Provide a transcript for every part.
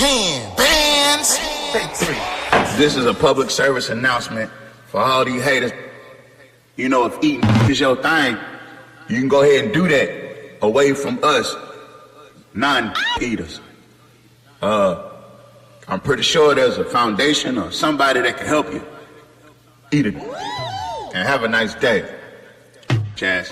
10 bands. Take 3. This is a public service announcement for all these haters. You know, if eating is your thing, you can go ahead and do that away from us non-eaters. I'm pretty sure there's a foundation or somebody that can help you. Eat it. And have a nice day. Jazz.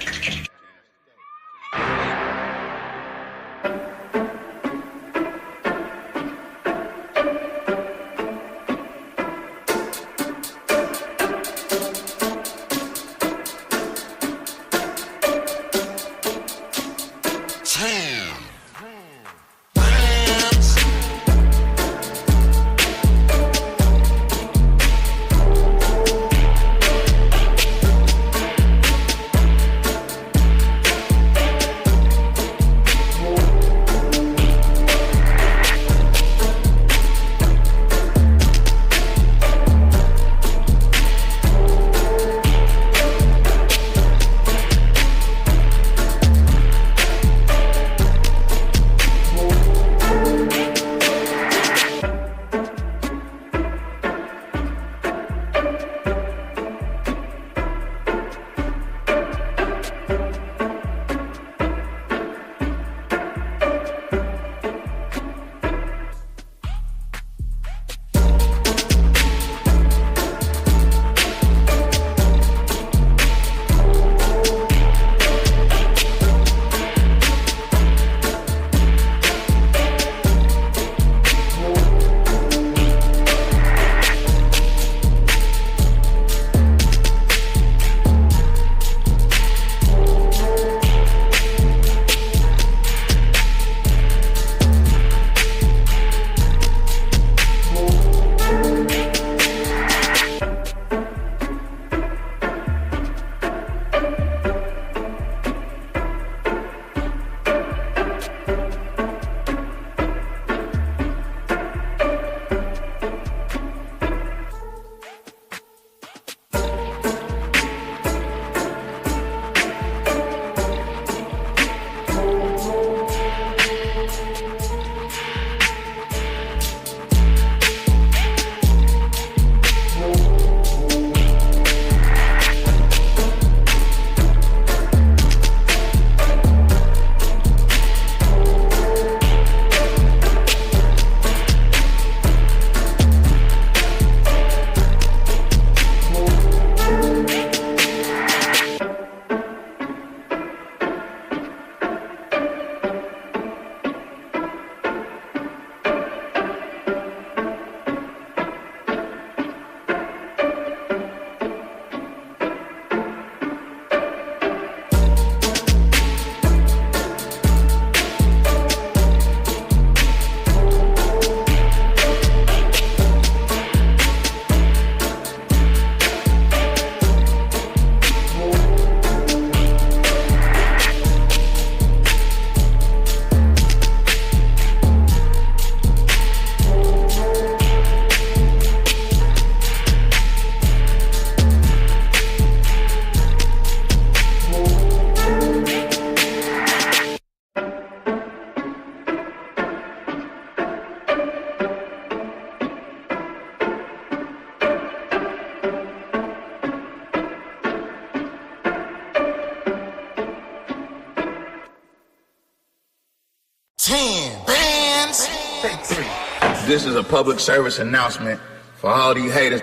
This is a public service announcement for all these haters.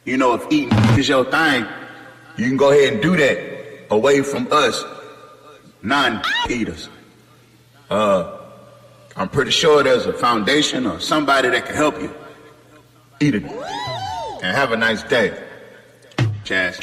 You know, if eating is your thing, you can go ahead and do that away from us non-eaters. I'm pretty sure there's a foundation or somebody that can help you. Eat it. And have a nice day. Jazz.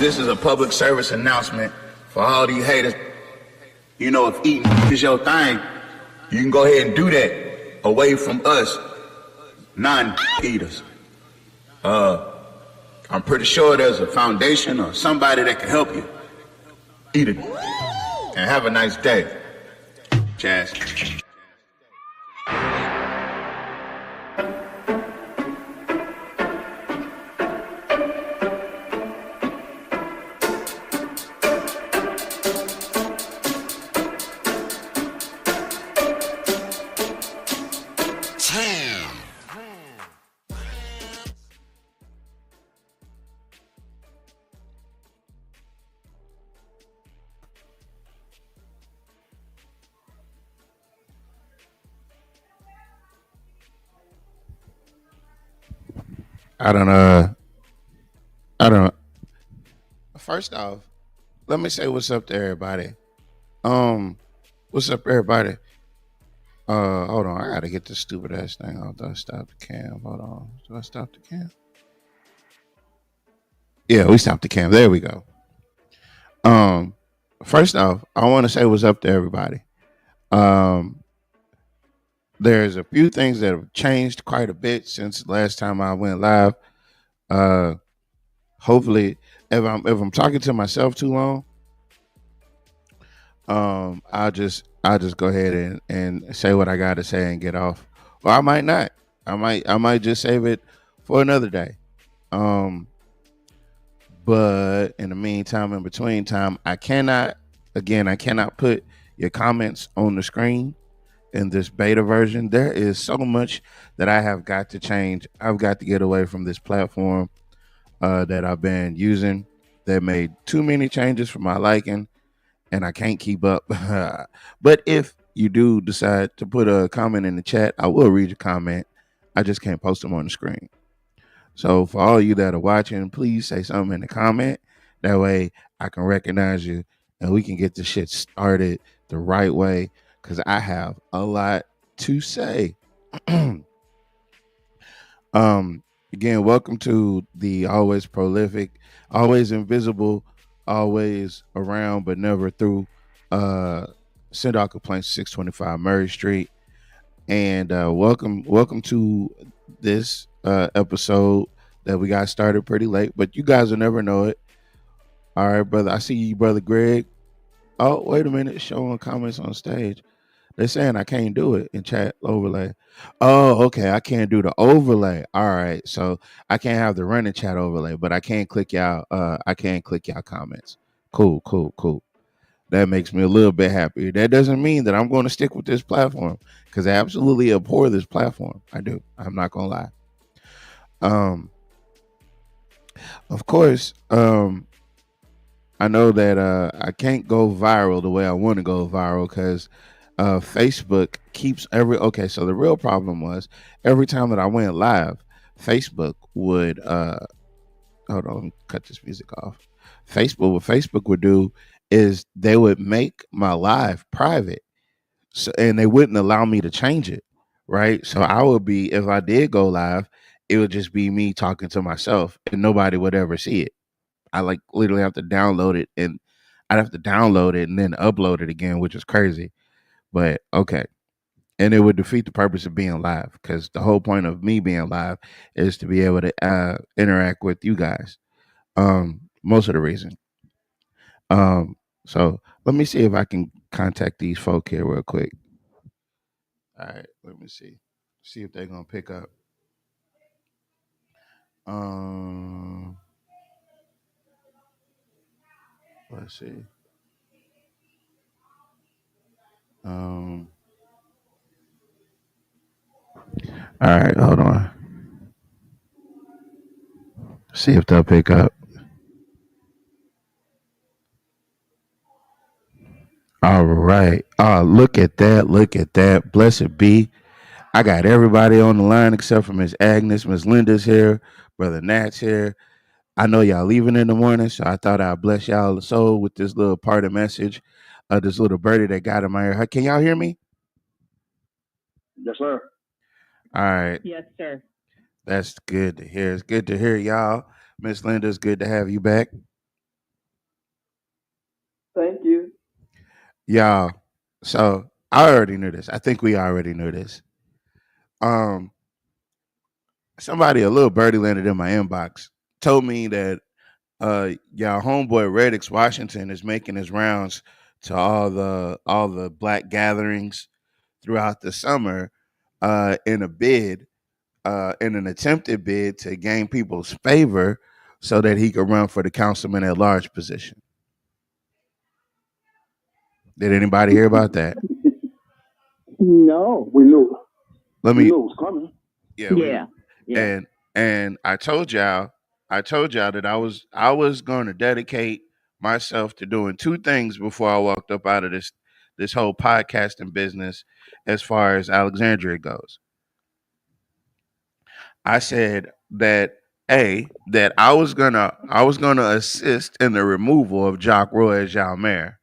This is a public service announcement for all these haters. You know, if eating is your thing, you can go ahead and do that away from us non-eaters. I'm pretty sure there's a foundation or somebody that can help you. Eat it. And have a nice day. Jazz. I don't. First off, let me say what's up to everybody. What's up, everybody? Hold on, I gotta get this stupid ass thing off. Do I stop the cam? Hold on. Do I stop the cam? Yeah, we stopped the cam. There we go. First off, I want to say what's up to everybody. Um, there's a few things that have changed quite a bit since the last time I went live. Uh, hopefully, if I'm talking to myself too long, I'll just go ahead and say what I gotta say and get off. Or I might not. I might just save it for another day. Um, but in the meantime, in between time, I cannot put your comments on the screen in this beta version. There is so much that I have got to change. I've got to get away from this platform that I've been using that made too many changes for my liking, and I can't keep up. But if you do decide to put a comment in the chat, I will read your comment. I just can't post them on the screen. So for all you that are watching, please say something in the comment. That way I can recognize you and we can get this shit started the right way because I have a lot to say. Again, welcome to the always prolific, always invisible, always around but never through send out complaints 625 Murray Street. And welcome to this episode that we got started pretty late, but you guys will never know it. All right, brother. I see you, brother Greg. Oh, wait a minute. Showing comments on stage. They're saying I can't do it in chat overlay. Oh, okay. I can't do the overlay. All right. So I can't have the running chat overlay, but I can click y'all. I can click y'all comments. Cool, cool, cool. That makes me a little bit happier. That doesn't mean that I'm going to stick with this platform because I absolutely abhor this platform. I do. I'm not going to lie. Of course, I know that I can't go viral the way I want to go viral because Facebook keeps okay. So the real problem was every time that I went live, Facebook would hold on, let me cut this music off. What Facebook would do is they would make my live private, so and they wouldn't allow me to change it. Right, so I would be if I did go live, it would just be me talking to myself, and nobody would ever see it. I like literally have to download it, and I'd have to download it and then upload it again, which is crazy. But okay, and it would defeat the purpose of being live because the whole point of me being live is to be able to interact with you guys. Most of the reason. Um, so let me see if I can contact these folk here real quick. All right, let me see if they're gonna pick up. Um, let's see. Um, all right, hold on. See if they'll pick up. All right. Look at that. Look at that. Blessed be. I got everybody on the line except for Miss Agnes. Miss Linda's here. Brother Nat's here. I know y'all leaving in the morning, so I thought I'd bless y'all the soul with this little part of message. This little birdie that got in my ear. Can y'all hear me? Yes, sir. All right. Yes, sir. That's good to hear. It's good to hear y'all. Miss Linda, it's good to have you back. Thank you. Y'all. So I already knew this. I think we already knew this. Um, Somebody, a little birdie landed in my inbox, told me that y'all homeboy Reddix Washington is making his rounds to all the black gatherings throughout the summer in a bid, in an attempted bid to gain people's favor so that he could run for the councilman at large position. Did anybody hear about that? No. We knew. Let We me, knew it was coming. yeah, we Yeah. Yeah. and I told y'all that I was going to dedicate myself to doing two things before I walked up out of this whole podcasting business as far as Alexandria goes. I said that that I was gonna assist in the removal of Jock Roy as y'all mayor.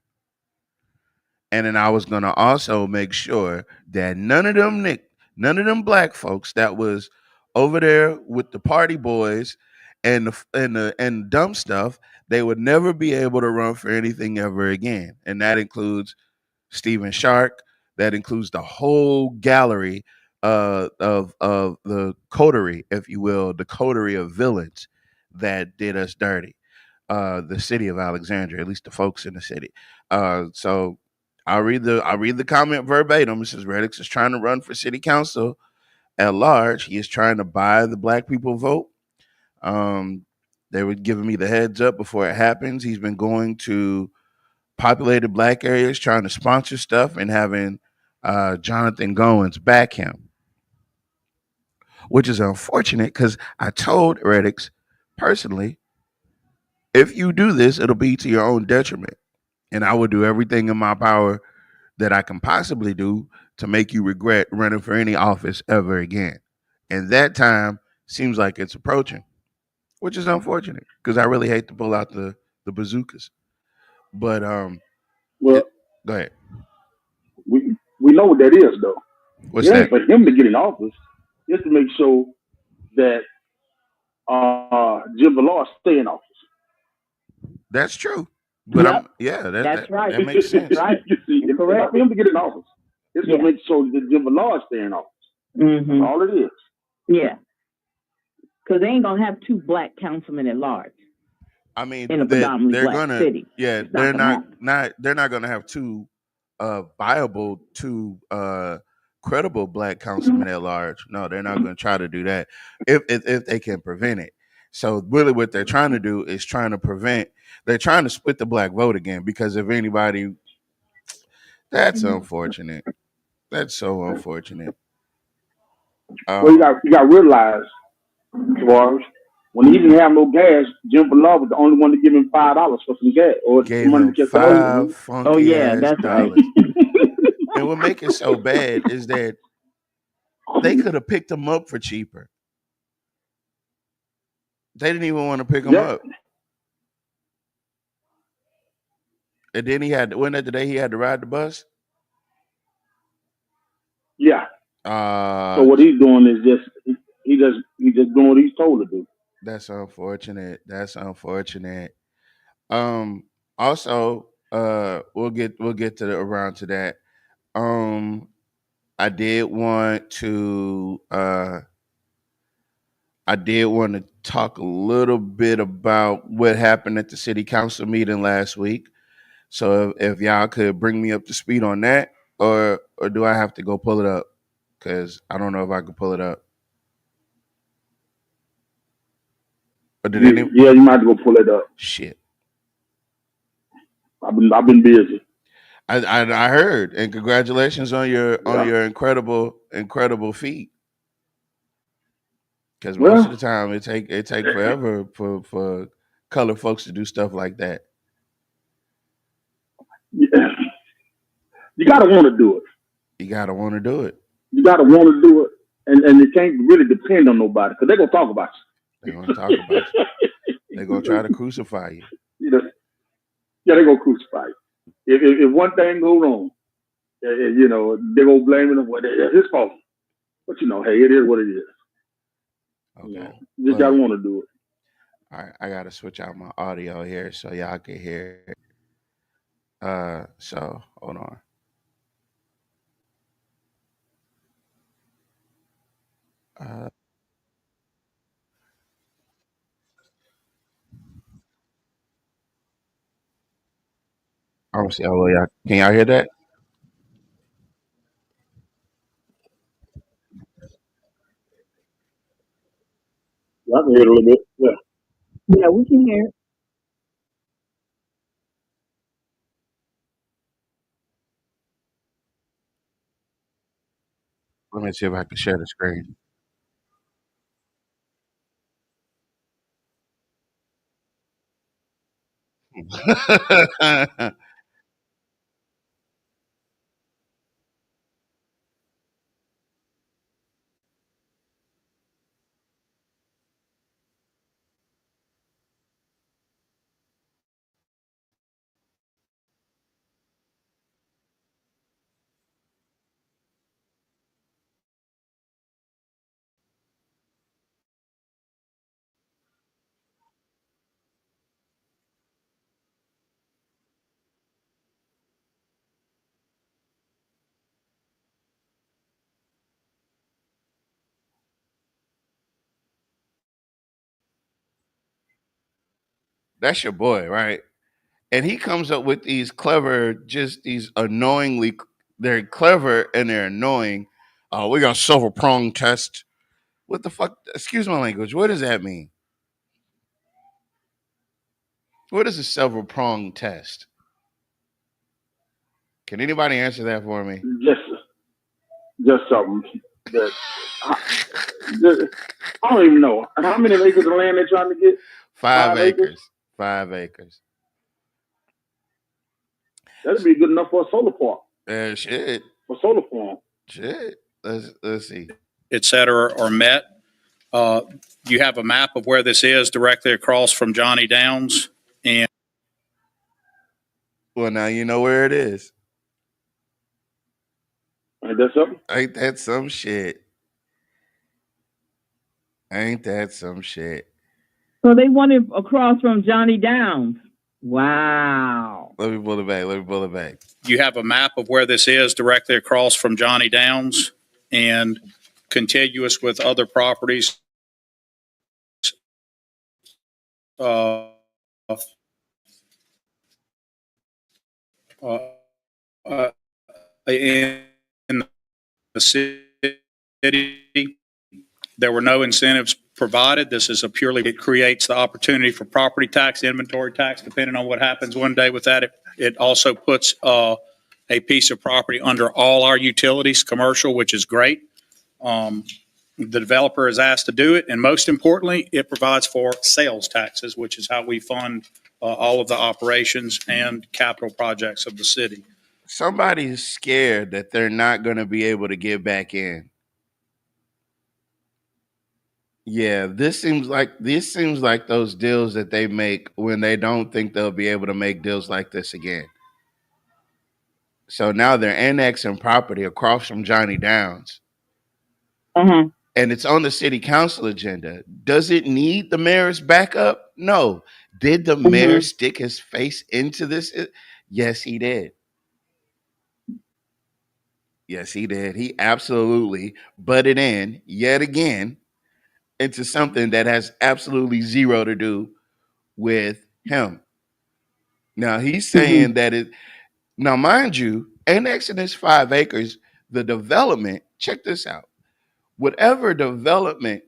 And then I was gonna also make sure that none of them black folks that was over there with the party boys and dumb stuff, they would never be able to run for anything ever again. And that includes Stephen Shark. That includes the whole gallery of the coterie, if you will, the coterie of villains that did us dirty. The city of Alexandria, at least the folks in the city. So I'll read the comment verbatim. It says Reddix is trying to run for city council at large. He is trying to buy the black people vote. Um, they were giving me the heads up before it happens. He's been going to populated black areas, trying to sponsor stuff, and having Jonathan Goins back him, which is unfortunate because I told Reddix personally, if you do this, it'll be to your own detriment. And I will do everything in my power that I can possibly do to make you regret running for any office ever again. And that time seems like it's approaching, which is unfortunate because I really hate to pull out the bazookas. But Well, it, go ahead. we know what that is though. What's It ain't that? for him to get in office. Just to make sure that Jim Ballard stay in office. That's true. But Yep. I'm yeah, That's right. that makes sense. Right. You see, it's Correct. not for him to get in office. It's to Yeah. make sure that Jim Ballard stay in office. That's Mm-hmm. all it is. Yeah. Because they ain't gonna have two black councilmen at large I mean in a that predominantly they're black gonna city. yeah, It's not gonna happen. they're not gonna have two viable two credible black councilmen at large. No, they're not gonna try to do that if they can prevent it. So really what they're trying to do is they're trying to split the black vote again because if anybody that's unfortunate. That's so unfortunate. Well, Um you got to realize, Suarez, when he didn't have no gas, Jim Ballard was the only one to give him $5 for some gas or gave some money him to get the hose. five Oh funky yeah, ass that's right. dollars. And what makes it so bad is that they could have picked him up for cheaper. They didn't even want to pick him Yeah, up. And then wasn't that the day he had to ride the bus? yeah. So Uh what he's doing is he just doing what he's told to do. that's unfortunate. That's unfortunate. Um Also, we'll get to around to that. Um I did want to talk a little bit about what happened at the city council meeting last week. So if y'all could bring me up to speed on that, or do I have to go pull it up? Because I don't know if I can pull it up. Or did any Yeah, you might have to go pull it up. shit? I've been busy. I heard, and congratulations on Yeah. your incredible feat. Because most of Well, the time it take forever for colored folks to do stuff like that. yeah, you got to want to do it. You gotta want to do it. You got to want to do it, and it can't really depend on nobody because they're gonna talk about They're you. gonna talk about you. They're gonna try to crucify you. You know, yeah, they're gonna crucify you. If one thing go wrong, you know, they're gonna blame it on what it's his fault. But you know, hey, it is what it is. You Okay. know, you just gotta Well, want to do it. all right. I gotta switch out my audio here so y'all can hear. So hold on. Uh, I don't see. Oh, well, y'all, can y'all hear that? Yeah, I can hear it a little bit. Yeah. Yeah, we can hear. Let me see if I can share the screen. That's your boy, right? And he comes up with these clever, just these annoyingly. They're clever and they're annoying. We got silver prong test. What the fuck? Excuse my language. What does that mean? What is a silver prong test? Can anybody answer that for me? Just something that I, I don't even know how many acres of land they're trying to get. 5 acres. 5 acres. 5 acres. That'd be good enough for a solar park, Shit. for solar farm. Shit. Let's see. Et cetera, are met. You have a map of where this is directly across from Johnny Downs. And Well, now you know where it is. Ain't that something? Ain't that some shit? Ain't that some shit? So they want it across from Johnny Downs. Wow. Let me pull it back. Let me pull it back. you have a map of where this is directly across from Johnny Downs and contiguous with other properties. Uh, uh, uh, in the city, there were no incentives provided. This is it creates the opportunity for property tax, inventory tax, depending on what happens one day with that. It also puts a piece of property under all our utilities, commercial, which is great. The developer is asked to do it, and most importantly, it provides for sales taxes, which is how we fund all of the operations and capital projects of the city. Somebody's scared that they're not going to be able to get back in. Yeah, this seems like those deals that they make when they don't think they'll be able to make deals like this again. So now they're annexing property across from Johnny Downs. Uh-huh. And it's on the city council agenda. Does it need the mayor's backup? No. Did the mayor stick his face into this? Yes, he did. Yes, he did. He absolutely butted in yet again into something that has absolutely zero to do with him. Now he's saying that it. Now, mind you, annexing this 5 acres, the development. Check this out. Whatever development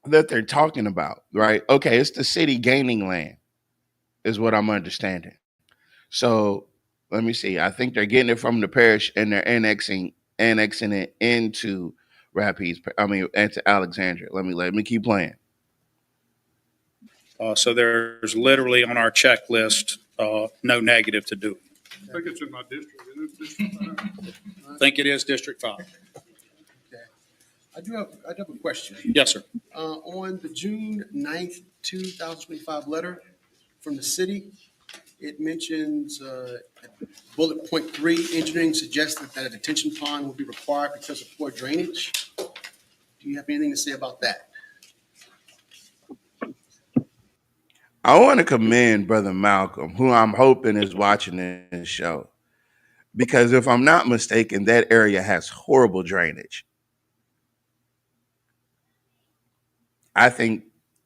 that they're talking about, right? Okay, it's the city gaining land, is what I'm understanding. So let me see. I think they're getting it from the parish and they're annexing it into Rapides. Into Alexandria. Let me keep playing. So there's literally on our checklist no negative to do it. I think it's in my district. Isn't it? I think it is District 5. Okay. I do have a question. Yes, sir. On the June 9th, 2025 letter from the city, it mentions bullet point 3, engineering suggested that a detention pond will be required because of poor drainage. Do you have anything to say about that? I want to commend Brother Malcolm, who I'm hoping is watching this show, because if I'm not mistaken, that area has horrible drainage. I think,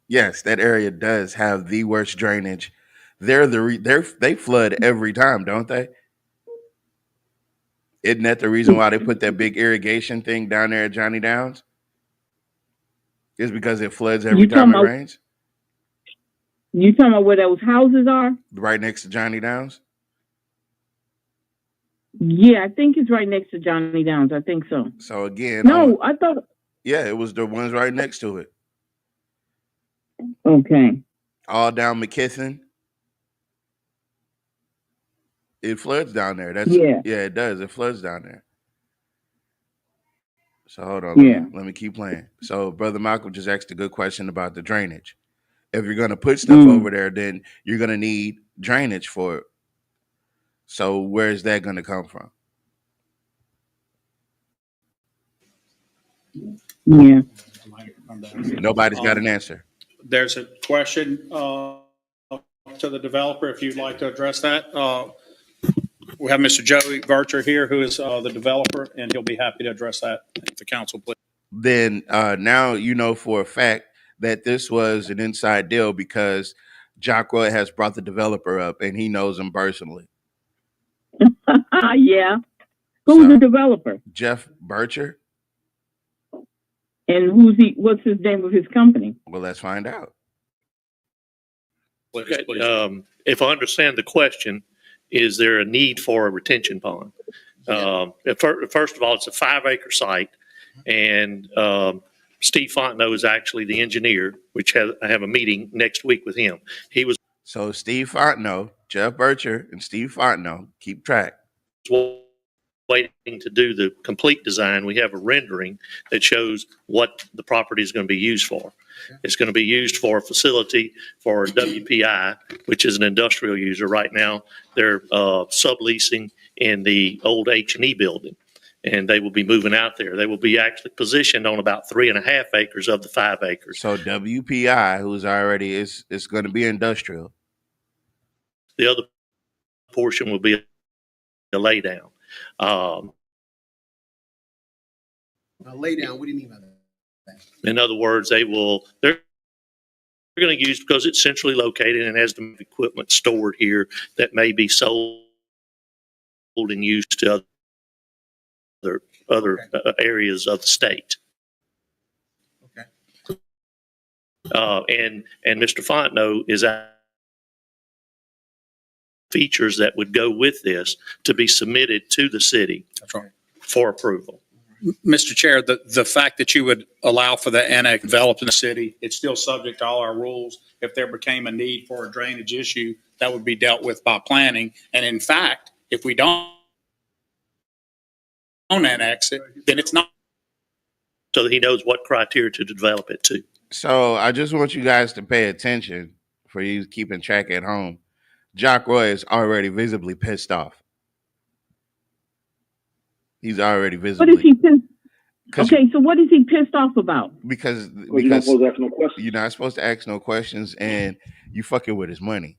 yes, that area does have the worst drainage. They flood every time, don't they? Isn't that the reason why they put that big irrigation thing down there at Johnny Downs? Is because it floods every time it rains? You talking about where those houses are? Right next to Johnny Downs? Yeah, I think it's right next to Johnny Downs. I think so. So again, no, I thought. Yeah, it was the ones right next to it. Okay. All down McKesson. It floods down there. Yeah, it does. It floods down there. So hold on. Yeah. Let me keep playing. So Brother Malcolm just asked a good question about the drainage. If you're gonna put stuff over there, then you're gonna need drainage for it. So where's that gonna come from? Yeah. Nobody's got an answer. There's a question to the developer, if you'd like to address that. We have Mr. Joey Vercher here, who is the developer, and he'll be happy to address that if the council please. Then now you know for a fact that this was an inside deal because Jock Roy has brought the developer up and he knows him personally. Yeah. Who's the developer? Jeff Bircher. And what's his name of his company? Well, let's find out. Okay. If I understand the question, is there a need for a retention pond? First of all, it's a 5-acre site, and Steve Fontenot is actually the engineer, which I have a meeting next week with him. So Steve Fontenot, Jeff Bircher, and Steve Fontenot keep track. Waiting to do the complete design. We have a rendering that shows what the property is going to be used for. It's going to be used for a facility for WPI, which is an industrial user. Right now, they're subleasing in the old H&E building, and they will be moving out there. They will be actually positioned on about 3.5 acres of the 5 acres. So WPI, who's already is going to be industrial. The other portion will be a laydown. Now, lay down, what do you mean by that? In other words, they're going to use, because it's centrally located and has the equipment stored here that may be sold and used to other areas of the state. Okay. And Mr. Fontenot is features that would go with this to be submitted to the city. That's right. For approval. Mr. Chair, the fact that you would allow for the annex developed in the city, it's still subject to all our rules. If there became a need for a drainage issue, that would be dealt with by planning. And in fact, if we don't annex it, then it's not. So that he knows what criteria to develop it to. So I just want you guys to pay attention for you keeping track at home. Jock Roy is already visibly pissed off. He's already visibly. What is he pissed? Okay, so what is he pissed off about? Because you're not supposed to ask no questions. You're not supposed to ask no questions, and you fucking with his money.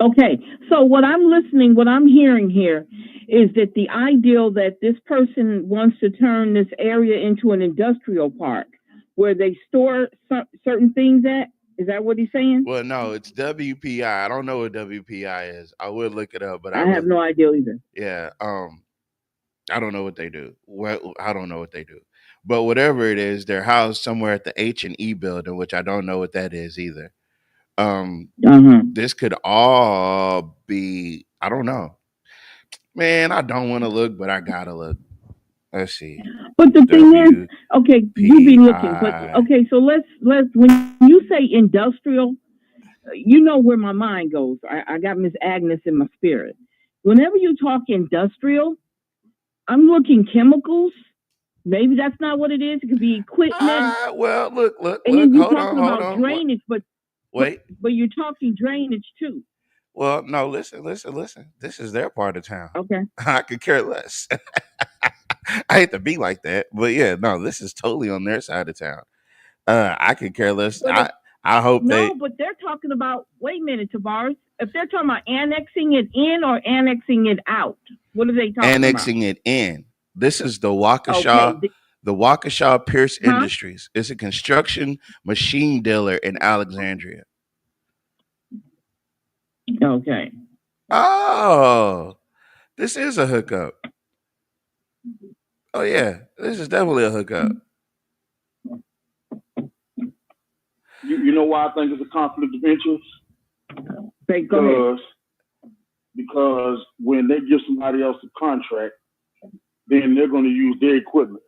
Okay, so what I'm hearing here is that the ideal that this person wants to turn this area into an industrial park where they store certain things at. Is that what he's saying? Well, no, it's WPI. I don't know what WPI is. I would look it up, but I have no idea either. Yeah, I don't know what they do. Well, I don't know what they do. But whatever it is, they're housed somewhere at the H&E building, which I don't know what that is either. This could all be, I don't know. Man, I don't want to look, but I gotta look. Let's see. But the thing is, okay, you be looking, but okay, so let's when you say industrial, you know where my mind goes. I got Miss Agnes in my spirit. Whenever you talk industrial, I'm looking chemicals. Maybe that's not what it is. It could be equipment. Well, look. And then you're hold talking on, about drainage, but wait. But you're talking drainage too. Well, no, listen. This is their part of town. Okay. I could care less. I hate to be like that, but yeah, no, this is totally on their side of town. I could care less. I hope they. No, but they're talking about, wait a minute, Tavares. If they're talking about annexing it in or annexing it out, what are they talking annexing about? it in. This is the Waukesha, Okay. the Waukesha Pierce Huh? Industries. It's a construction machine dealer in Alexandria. Okay. Oh, this is a hookup. Oh yeah, this is definitely a hookup. You know why I think it's a conflict of interest? Go ahead. Because when they give somebody else a contract, then they're going to use their equipment.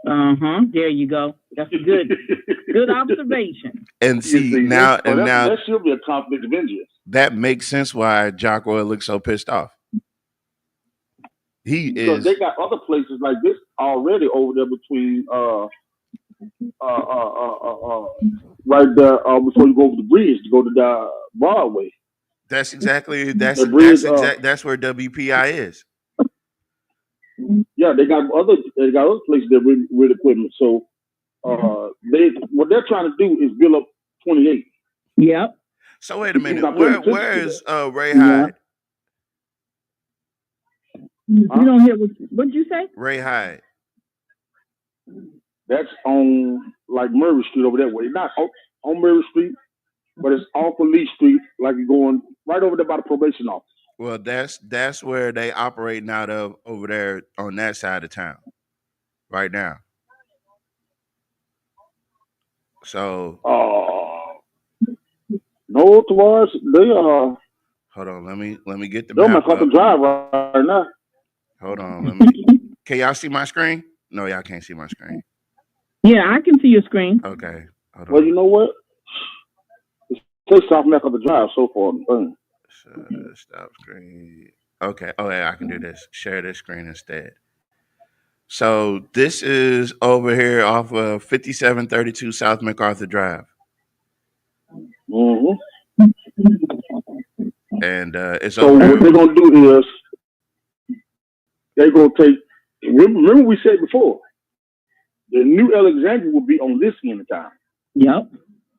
There you go. That's a good observation. And see now, that should be a conflict of interest. That makes sense why Jock Roy looks so pissed off. Because they got other places like this already over there between right there before you go over the bridge to go to the Broadway. That's exactly that's where WPI is. Yeah, they got other places that with equipment. So what they're trying to do is build up 28. Yep. So wait a minute, where is Ray Hyde? You don't hear what'd you say? Ray Hyde. That's on like Murray Street over that way. Not on Murray Street, but it's off of Lee Street, like you're going right over there by the probation office. Well, that's where they operating out of over there on that side of town right now. So no, towards they are. Hold on, let me get the they're map up. Drive right now. Hold on, can y'all see my screen? No, y'all can't see my screen. Yeah, I can see your screen. Okay. Hold on. Well, you know what? It takes off Mac of the drive so far. Stop screen. Okay. Oh yeah, I can do this. Share this screen instead. So this is over here off of 5732 South MacArthur Drive. And it's so over what they're gonna do is they're gonna take. Remember we said before, the new Alexandria will be on this end of town. Yep,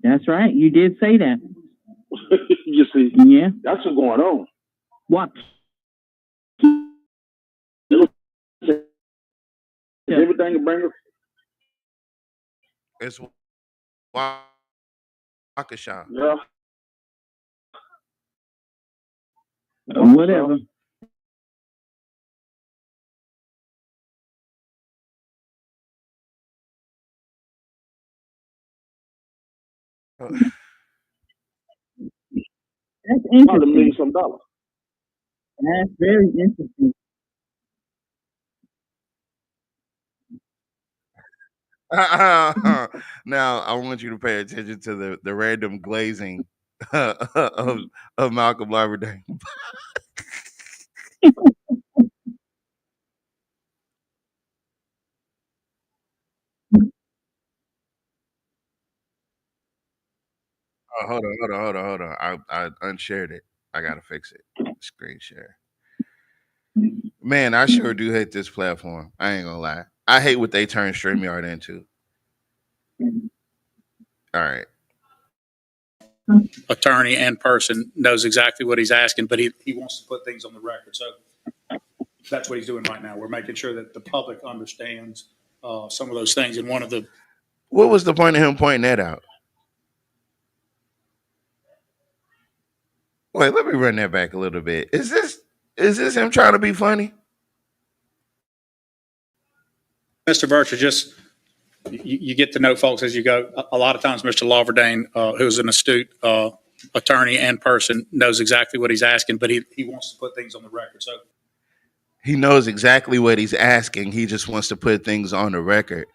that's right. You did say that. You see, yeah, that's what's going on. What? Everything to bring us. It's Waukesha. Yeah. Whatever. That's interesting. $1 million. That's very interesting. Now I want you to pay attention to the random glazing of Malcolm Laverdane. Oh, hold on. I unshared it. I gotta fix it. Screen share. Man, I sure do hate this platform. I ain't gonna lie. I hate what they turn StreamYard into. All right. Attorney and person knows exactly what he's asking, but he wants to put things on the record. So that's what he's doing right now. We're making sure that the public understands some of those things. And what was the point of him pointing that out? Wait, let me run that back a little bit. Is this him trying to be funny? Mr. Bircher, just you get to know folks as you go. A lot of times, Mr. Laverdane, who's an astute attorney and person, knows exactly what he's asking, but he wants to put things on the record. So he knows exactly what he's asking. He just wants to put things on the record.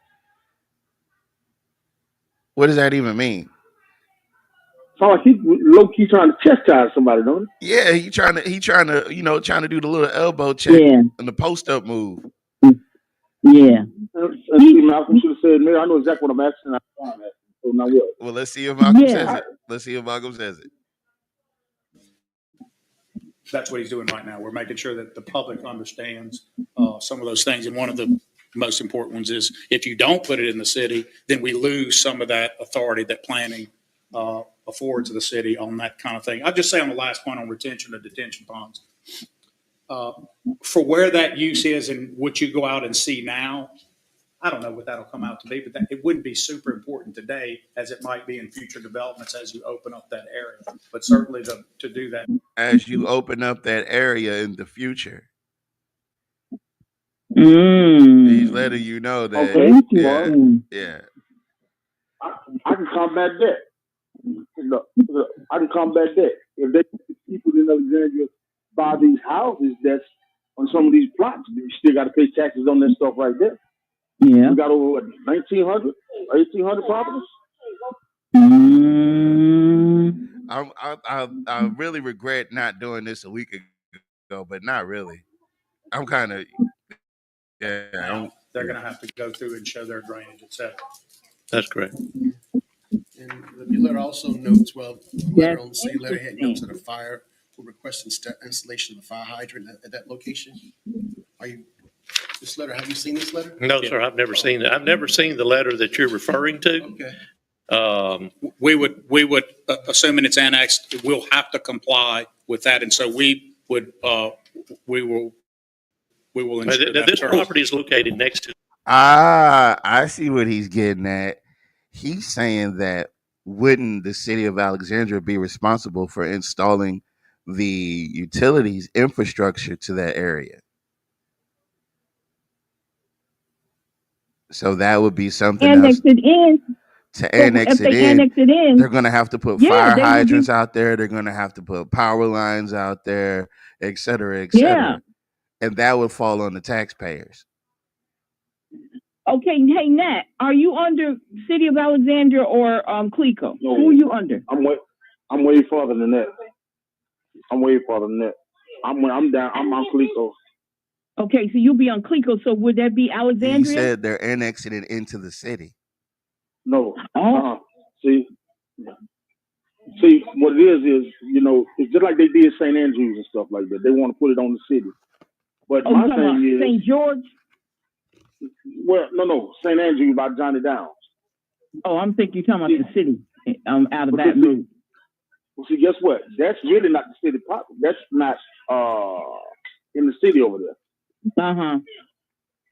What does that even mean? Sound like he low key trying to chastise somebody, don't he? Yeah, he trying to do the little elbow check and the post up move. Yeah. Malcolm should have said, "Man, I know exactly what I'm asking." So now what? Well, let's see if Malcolm says it. Let's see if Malcolm says it. That's what he's doing right now. We're making sure that the public understands some of those things. And one of the most important ones is if you don't put it in the city, then we lose some of that authority that planning affords the city on that kind of thing. I'll just say on the last point on retention of detention ponds. For where that use is and what you go out and see now, I don't know what that'll come out to be, but it wouldn't be super important today as it might be in future developments as you open up that area. But certainly to do that. As you open up that area in the future, he's letting you know that. Yeah. I can combat that. Look, I can combat that. If they people in Alexandria buy these houses that's on some of these plots, you still got to pay taxes on that stuff right there. Yeah. We got over what, 1,900, 1,800 properties. I really regret not doing this a week ago, but not really. I'm kind of They're going to have to go through and show their drainage, et cetera. That's correct. And the letter also notes, well, the letter on the city letterhead notes that a fire will request installation of a fire hydrant at that location. This letter, have you seen this letter? No, sir, I've never seen it. I've never seen the letter that you're referring to. Okay. We would, assuming it's annexed, we'll have to comply with that. And so we will ensure that. This property is located next to. I see what he's getting at. He's saying that wouldn't the city of Alexandria be responsible for installing the utilities infrastructure to that area? So that would be something Annex else. it in. To annex If it they in, annex it in, they're going to have to put fire hydrants out there. They're going to have to put power lines out there, et cetera, et cetera. Yeah. And that would fall on the taxpayers. Okay, hey Nat, are you under City of Alexandria or CLECO? No. Who are you under? I'm way farther than that. I'm on CLECO. Okay, so you'll be on CLECO. So would that be Alexandria? He said they're annexing it into the city. No. Oh. See, what it is, it's just like they did St. Andrews and stuff like that. They want to put it on the city. But my thing is St. George? Well, no, St. Andrews by Johnny Downs. Oh, I'm thinking you're talking about the city out of that move. Well, see, guess what? That's really not the city property. That's not in the city over there. Uh-huh.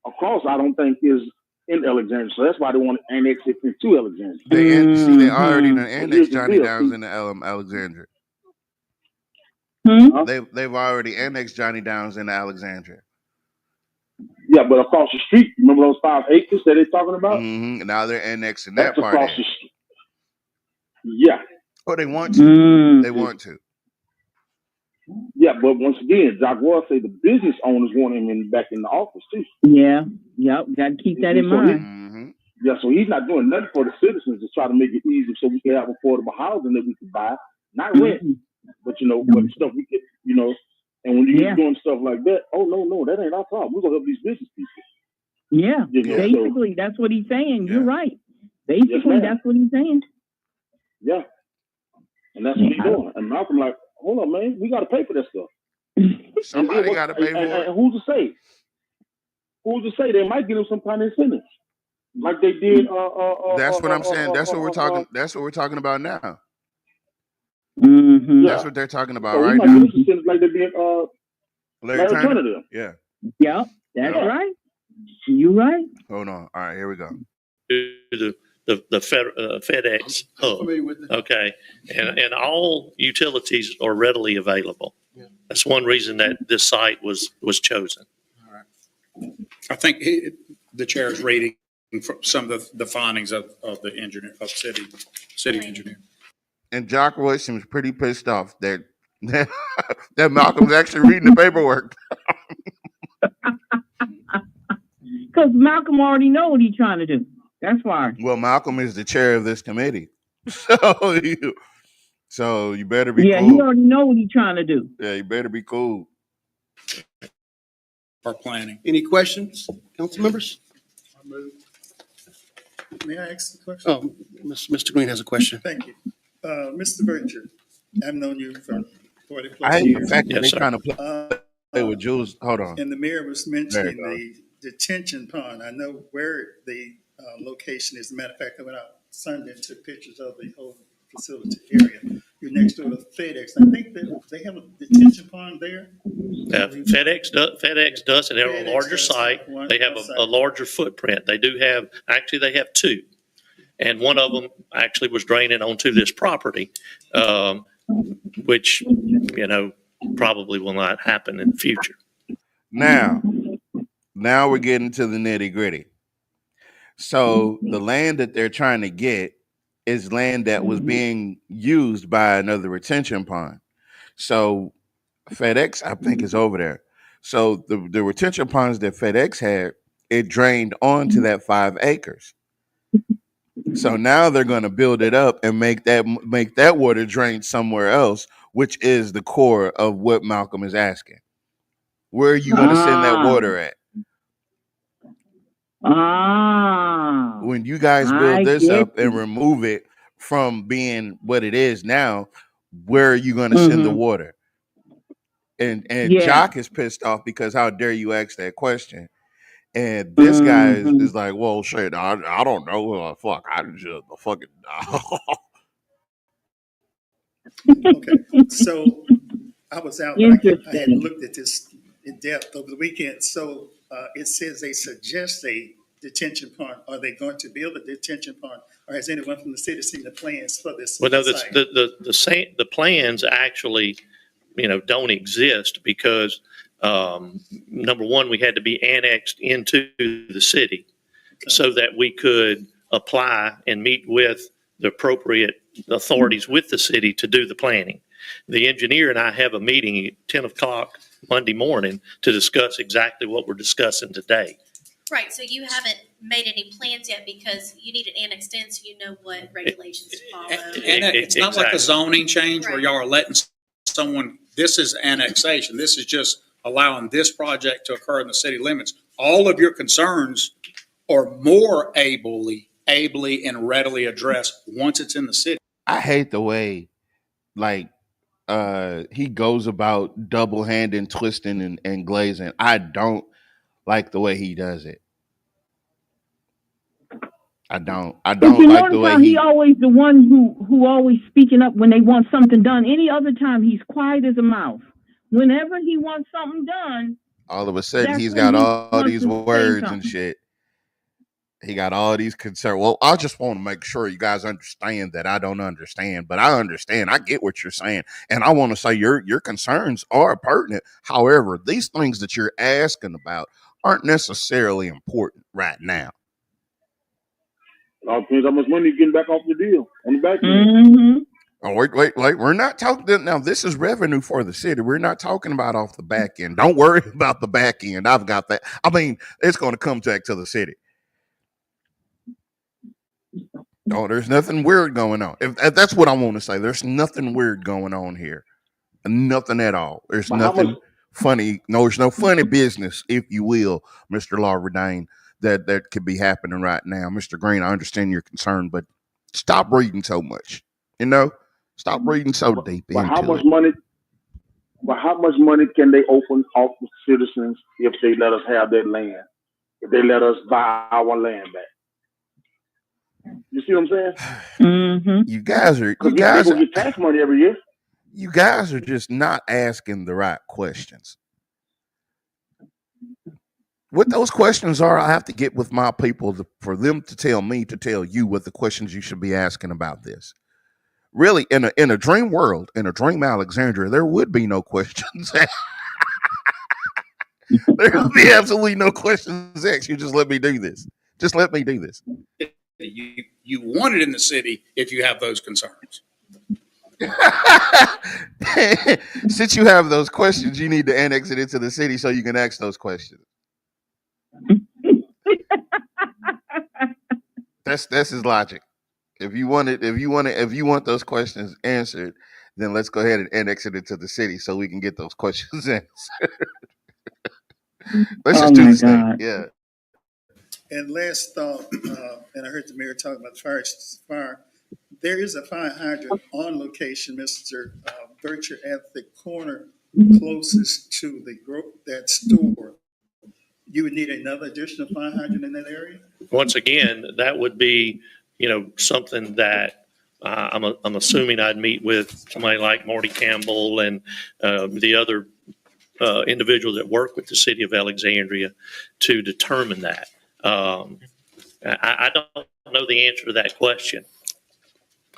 Across, I don't think is in Alexandria. So that's why they want to annex it into Alexandria. They already annexed Johnny Downs into Alexandria. They've already annexed Johnny Downs into Alexandria. Yeah, but across the street, remember those 5 acres that they're talking about? Mm-hmm. Now they're annexing that's that part. Across the street. Yeah. Oh, they want to. They want to. Yeah, but once again, Jacques Roy said the business owners want him back in the office too. Yeah. Yep. Got to keep that in mind. Yeah, so he's not doing nothing for the citizens to try to make it easy so we can have affordable housing that we can buy, not rent, but but stuff we could, and when you're doing stuff like that, oh no, that ain't our problem. We're gonna help these business people. Yeah, basically that's what he's saying. You're right. Basically, that's what he's saying. Yeah, and that's what he's doing. And Malcolm like, hold on, man, we got to pay for that stuff. Somebody got to pay for it. And who's to say? Who's to say they might give them some kind of incentive, like they did? That's what I'm saying. That's what we're talking. That's what we're talking about now. Mm-hmm. That's what they're talking about right now. Like they did Larry Turner. Yeah. Yeah, that's right. You're right. Hold on. All right, here we go. The FedEx hub. Okay, and all utilities are readily available. Yeah. That's one reason that this site was chosen. All right. I think the chair is reading from some of the findings of the engineer of city engineer. And Jacques Roy seems pretty pissed off that Malcolm's actually reading the paperwork. Because Malcolm already know what he's trying to do. That's why. Well, Malcolm is the chair of this committee, so you better be. Yeah, cool. he already know what he's trying to do. Yeah, you better be cool. For planning. Any questions, council members? May I ask a question? Oh, Mr. Green has a question. Thank you. Mr. Bircher, I've known you for 40 plus In years. fact, they're trying to play with Jules. Hold on. And the mayor was mentioning the detention pond. I know where the location is. As a matter of fact, I went out Sunday and took pictures of the whole facility area. You're next door to FedEx. I think that they have a detention pond there. FedEx does, and they have a FedEx larger does site. have one They have site. a larger footprint. They do have, actually, they have two. And one of them actually was draining onto this property, which, probably will not happen in the future. Now we're getting to the nitty gritty. So the land that they're trying to get is land that was being used by another retention pond. So FedEx, I think, is over there. So the retention ponds that FedEx had, it drained onto that 5 acres. So now they're going to build it up and make that water drain somewhere else, which is the core of what Malcolm is asking. Where are you going to send that water at? When you guys build this up and remove it from being what it is now, where are you going to send the water? And Jock is pissed off because how dare you ask that question? And this guy is like, well, shit, I don't know. Fuck, I just fucking. Okay, so I was out, I had looked at this in depth over the weekend. So it says they suggest a detention pond. Are they going to build a detention pond? Or has anyone from the city seen the plans for this Well, no, site? the plans actually, don't exist because, number one, we had to be annexed into the city so that we could apply and meet with the appropriate authorities with the city to do the planning. The engineer and I have a meeting at 10 o'clock Monday morning to discuss exactly what we're discussing today. Right, so you haven't made any plans yet because you need it annexed in so you know what regulations to follow. And it's not like a zoning change where Right. y'all are letting someone, this is annexation. This is just allowing this project to occur in the city limits. All of your concerns are more ably and readily addressed once it's in the city. I hate the way, he goes about double-handing, twisting, and glazing. I don't like the way he does it. I don't But you like notice the way how he always the one who always speaking up when they want something done. Any other time he's quiet as a mouse. Whenever he wants something done, all of a sudden that's he's when got he all wants these to say words and something. shit. He got all these concerns. Well, I just want to make sure you guys understand that I don't understand, but I understand. I get what you're saying. And I want to say your concerns are pertinent. However, these things that you're asking about aren't necessarily important right now. It all depends how much money you're getting back off the deal on the back end. Mm-hmm. Oh, wait. We're not talking now. This is revenue for the city. We're not talking about off the back end. Don't worry about the back end. I've got that. I mean, it's going to come back to the city. No, there's nothing weird going on. If that's what I want to say, there's nothing weird going on here. Nothing at all. There's But how nothing much- funny. No, there's no funny business, if you will, Mr. Lawredane, that could be happening right now. Mr. Green, I understand your concern, but stop reading so much. Stop reading so deep But how into much it. money? But how much money can they open off the citizens if they let us have that land? If they let us buy our land back? You see what I'm saying? Mm-hmm. You guys are Because they gonna get tax money every year. you guys are just not asking the right questions. What those questions are, I have to get with my people for them to tell me to tell you what the questions you should be asking about this. Really, in a dream world, in a dream Alexandria, there would be no questions. There would be absolutely no questions asked. You just let me do this. Just let me do this. You want it in the city if you have those concerns. Since you have those questions, you need to annex it into the city so you can ask those questions. That's his logic. If you want those questions answered, then let's go ahead and annex it into the city so we can get those questions answered. Let's just do this thing. Yeah. And last thought, and I heard the mayor talk about the fire. There is a fire hydrant on location, Mr. Bircher, at the corner closest to that store. You would need another additional fire hydrant in that area? Once again, that would be, something that I'm assuming I'd meet with somebody like Marty Campbell and the other individuals that work with the city of Alexandria to determine that. I don't know the answer to that question.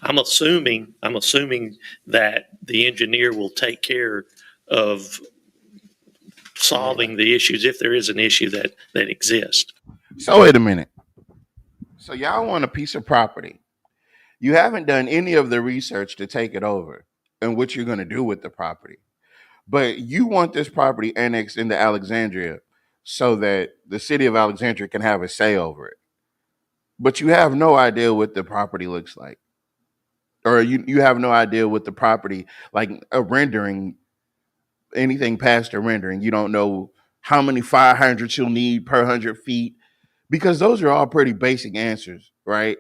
I'm assuming that the engineer will take care of solving the issues if there is an issue that exists. So wait a minute. So y'all want a piece of property. You haven't done any of the research to take it over and what you're going to do with the property. But you want this property annexed into Alexandria so that the city of Alexandria can have a say over it. But you have no idea what the property looks like. Or you have no idea what the property, like a rendering, anything past a rendering. You don't know how many fire hydrants you'll need per 100 feet, because those are all pretty basic answers, right?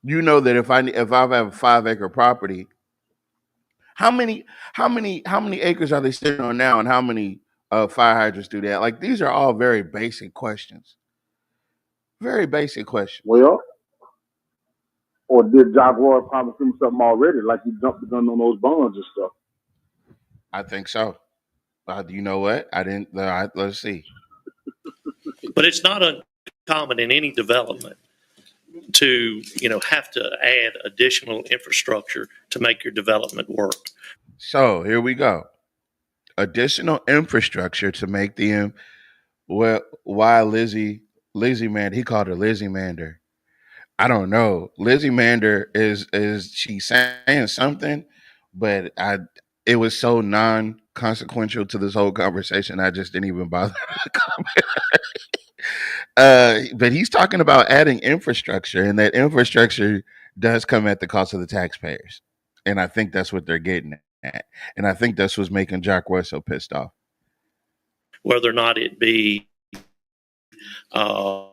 You know that if I have a 5-acre property, how many acres are they sitting on now, and how many fire hydrants do that? Like, these are all very basic questions. Very basic questions. Well, or did Jock Roy promise him something already, like he jumped the gun on those bonds and stuff? I think so. You know what? I didn't. Let's see. But it's not uncommon in any development to, have to add additional infrastructure to make your development work. So here we go. Additional infrastructure to make the why Lizzie Mander? He called her Lizzie Mander. I don't know. Lizzie Mander is she saying something, but it was so non-consequential to this whole conversation. I just didn't even bother to comment. But he's talking about adding infrastructure, and that infrastructure does come at the cost of the taxpayers. And I think that's what they're getting at. And I think that's what's making Jock Roy so pissed off. Whether or not it be a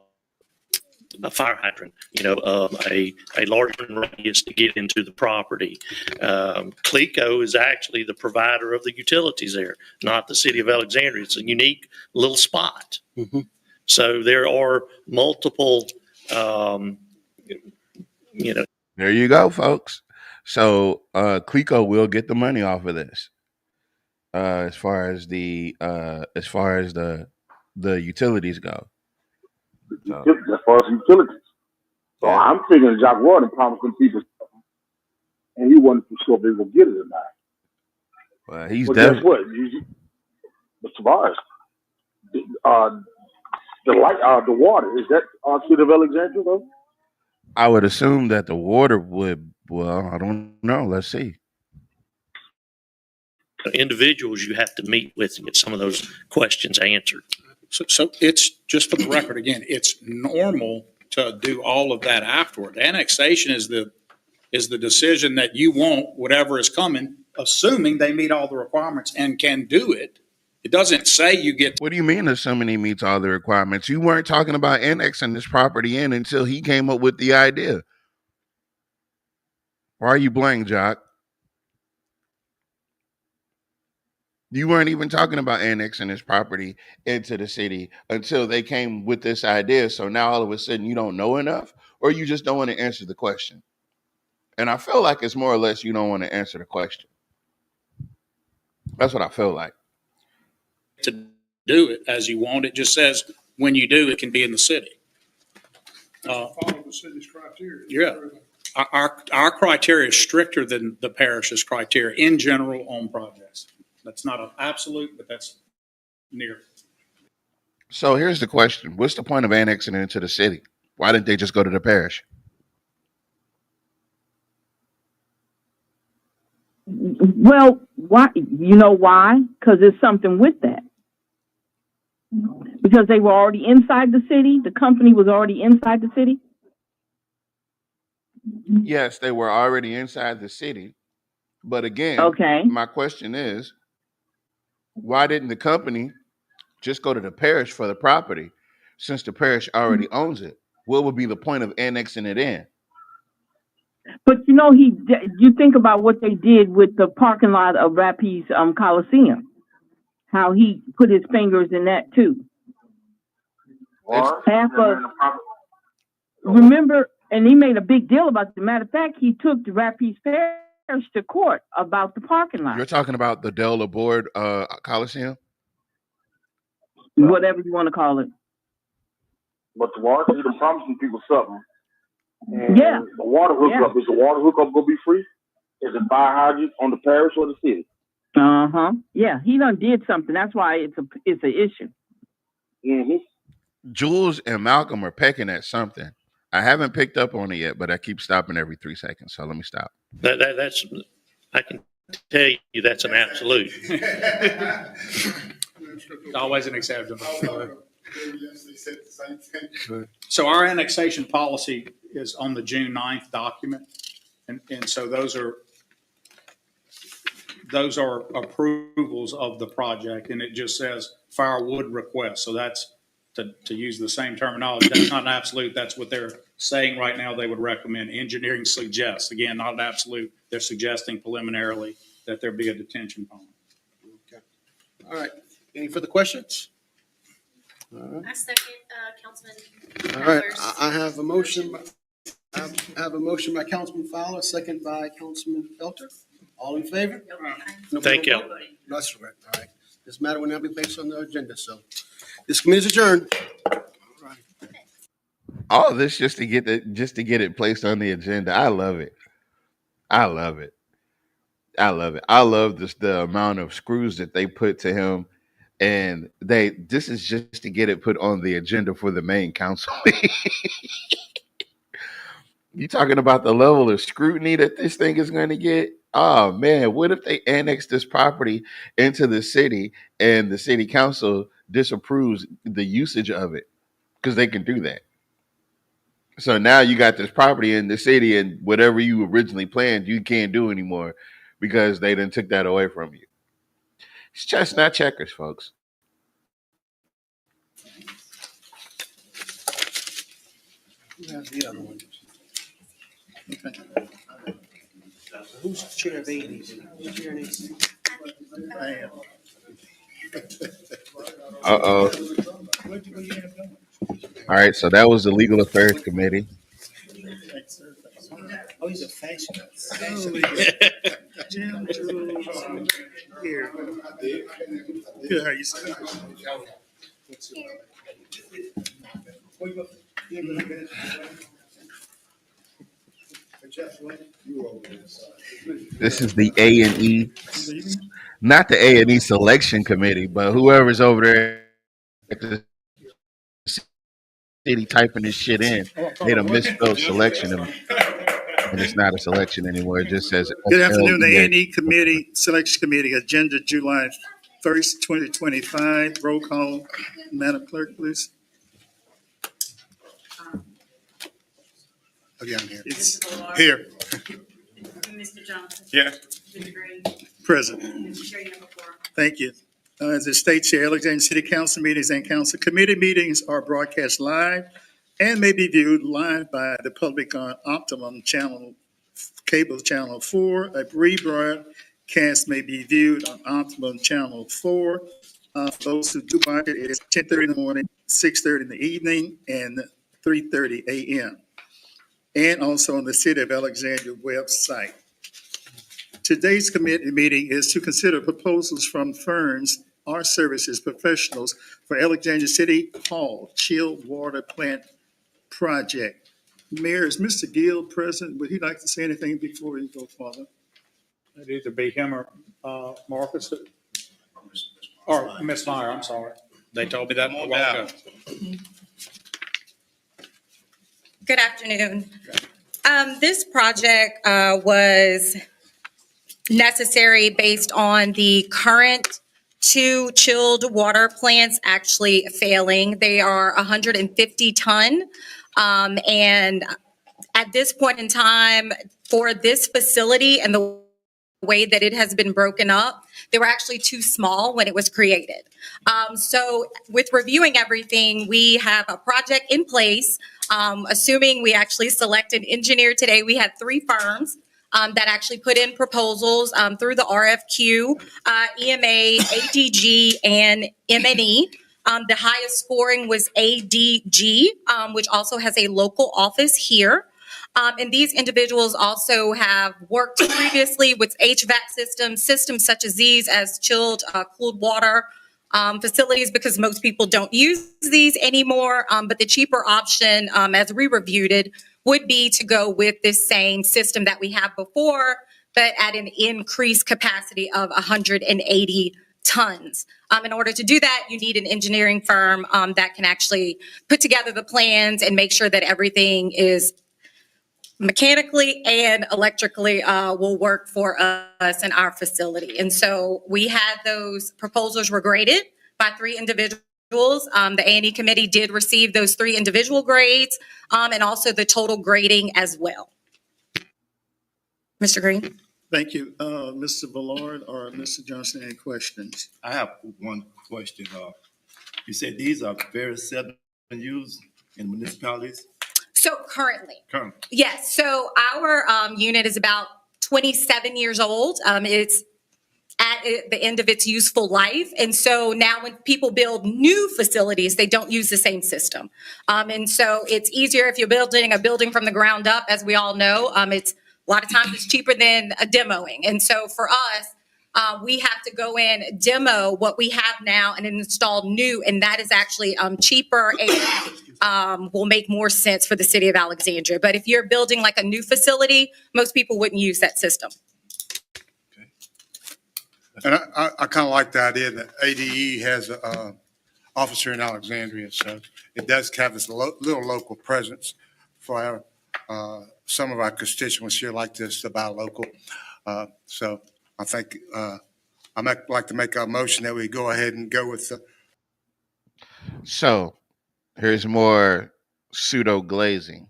fire hydrant, a large radius to get into the property. CLECO is actually the provider of the utilities there, not the city of Alexandria. It's a unique little spot. Mm-hmm. So there are multiple, There you go, folks. So CLECO will get the money off of this. As far as the utilities go. So. As far as utilities. So yeah. I'm thinking Jock Roy promised them people something, and he wasn't sure if they would get it or not. Well, he's definitely. Guess what? But Tavares, the water, is that our city of Alexandria though? I would assume that the water would. Well, I don't know. Let's see. Individuals you have to meet with to get some of those questions answered. So it's just for the record, again, it's normal to do all of that afterward. Annexation is the decision that you want whatever is coming, assuming they meet all the requirements and can do it. It doesn't say you get. What do you mean assuming he meets all the requirements? You weren't talking about annexing this property in until he came up with the idea. Why are you blank, Jock? You weren't even talking about annexing this property into the city until they came with this idea. So now all of a sudden you don't know enough, or you just don't want to answer the question. And I feel like it's more or less you don't want to answer the question. That's what I feel like. To do it as you want. It just says when you do, it can be in the city. Follow the city's criteria. Yeah. Our criteria is stricter than the parish's criteria in general on projects. That's not an absolute, but that's near. So here's the question. What's the point of annexing it into the city? Why didn't they just go to the parish? Well, why? You know why? Because there's something with that. Because they were already inside the city. The company was already inside the city. Yes, they were already inside the city. But again, okay. My question is, why didn't the company just go to the parish for the property since the parish already owns it? What would be the point of annexing it in? But you think about what they did with the parking lot of Rapides Coliseum, how he put his fingers in that too. Remember And he made a big deal about the matter of fact, he took the Rapides Parish to court about the parking lot. You're talking about the Del Laborde Coliseum? Whatever you want to call it. But the water, he done promising people something. And Yeah. The water hookup, is the water hookup going to be free? Is it fire hydrant on the parish or the city? Uh-huh. Yeah, he done did something. That's why it's an issue. Mm-hmm. Jules and Malcolm are pecking at something. I haven't picked up on it yet, but I keep stopping every 3 seconds. So let me stop. That's, I can tell you that's an absolute. Always an acceptable. So our annexation policy is on the June 9th document. And so those are approvals of the project, and it just says firewood request. So that's to use the same terminology. That's not an absolute. That's what they're saying right now. They would recommend. Engineering suggests, again, not an absolute. They're suggesting preliminarily that there be a detention pond. Okay. All right. Any further questions? All right. I second Councilman All right. Fowler's I have a motion. I have a motion by Councilman Fowler, second by Councilman Felter. All in favor? No, Thank you. That's right. All right. This matter will now be placed on the agenda. So this committee is adjourned. All of this just to get it placed on the agenda. I love it. I love it. I love it. I love the amount of screws that they put to him, and this is just to get it put on the agenda for the main council. You talking about the level of scrutiny that this thing is going to get? Oh man, what if they annex this property into the city and the city council disapproves the usage of it? Because they can do that. So now you got this property in the city, and whatever you originally planned, you can't do anymore because they done took that away from you. It's chestnut checkers, folks. Who has the other one? Okay. Who's the chair of ADC? Who's the chair of ADC? I am. Uh-oh. All right, so that was the Legal Affairs Committee. Oh, he's a fashion. Jim Jules here. Good, how you say? This is the A&E, not the A&E Selection Committee, but whoever's over there at the city typing this shit in, they done misspelled selection, and it's not a selection anymore. It just says Good afternoon, the SLEA. A&E Committee, Selection Committee, agenda July 1st, 2025. Roll call, Madam Clerk, please. Okay, I'm here. It's here, Mr. Johnson. Yeah. Mr. Green. present. Mr. Chair, you have a quorum. Thank you. As the state chair, Alexandria City Council meetings and council committee meetings are broadcast live and may be viewed live by the public on Optimum Channel, Cable Channel 4. A rebroadcast may be viewed on Optimum Channel 4. Those who do watch it, it is 10:30 in the morning, 6:30 in the evening, and 3:30 a.m. And also on the City of Alexandria website. Today's committee meeting is to consider proposals from firms or services professionals for Alexandria City Hall chilled water plant project. Mayor, is Mr. Gill present? Would he like to say anything before we go further? It'd either be him or Marcus or Miss Meyer. I'm sorry. They told me that a while ago. Good afternoon. This project was necessary based on the current 2 chilled water plants actually failing. They are 150 ton. And at this point in time, for this facility and the way that it has been broken up, they were actually too small when it was created. So with reviewing everything, we have a project in place. Assuming we actually select an engineer today, we had 3 firms that actually put in proposals through the RFQ, EMA, ADG, and M&E. The highest scoring was ADG, which also has a local office here. And these individuals also have worked previously with HVAC systems such as these as chilled, cooled water facilities, because most people don't use these anymore. But the cheaper option, as we reviewed it, would be to go with this same system that we have before, but at an increased capacity of 180 tons. In order to do that, you need an engineering firm that can actually put together the plans and make sure that everything is mechanically and electrically will work for us in our facility. And so we had those proposals were graded by 3 individuals. The A&E committee did receive those 3 individual grades and also the total grading as well. Mr. Green? Thank you. Mr. Ballard or Mr. Johnson, any questions? I have one question. You said these are very seldom used in municipalities? So currently, Currently. yes. So our unit is about 27 years old. It's at the end of its useful life. And so now when people build new facilities, they don't use the same system. And so it's easier if you're building a building from the ground up, as we all know. It's a lot of times it's cheaper than demoing. And so for us, we have to go in, demo what we have now and install new. And that is actually cheaper and will make more sense for the city of Alexandria. But if you're building like a new facility, most people wouldn't use that system. And I kind of like the idea that ADE has a officer in Alexandria, so it does have this little local presence for some of our constituents here like this, the buy local. So I think I might like to make a motion that we go ahead and go with the. So here's more pseudo glazing.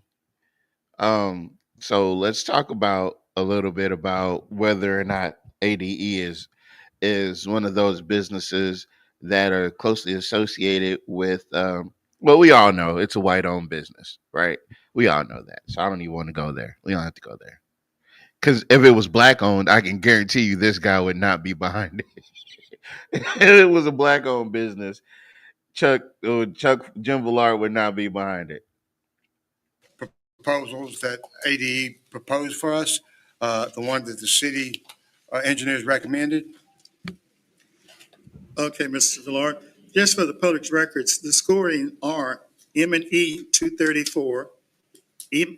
So let's talk about a little bit about whether or not ADE is one of those businesses that are closely associated with well, we all know it's a white-owned business, right? We all know that. So I don't even want to go there. We don't have to go there. Because if it was black-owned, I can guarantee you this guy would not be behind it. If it was a black-owned business, Jim Villard would not be behind it. Proposals that ADE proposed for us, the one that the city engineers recommended. Okay, Mr. Villard, just for the public's records, the scoring are M&E 234, EMA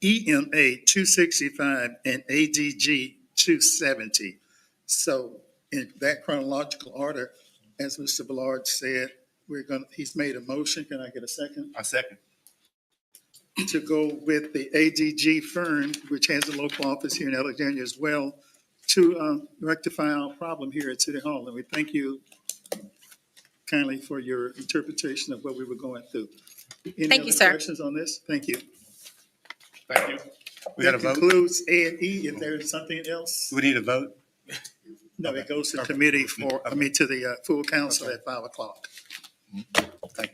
265, and ADG 270. So in that chronological order, as Mr. Villard said, he's made a motion. Can I get a second? I second. To go with the ADG firm, which has a local office here in Alexandria as well, to rectify our problem here at City Hall. And we thank you kindly for your interpretation of what we were going through. Thank you, sir. Any other questions on this? Thank you. Thank you. We got a That vote? concludes A&E. If there's something else, We need a vote. no, it goes to committee to the full council at 5 o'clock. Thank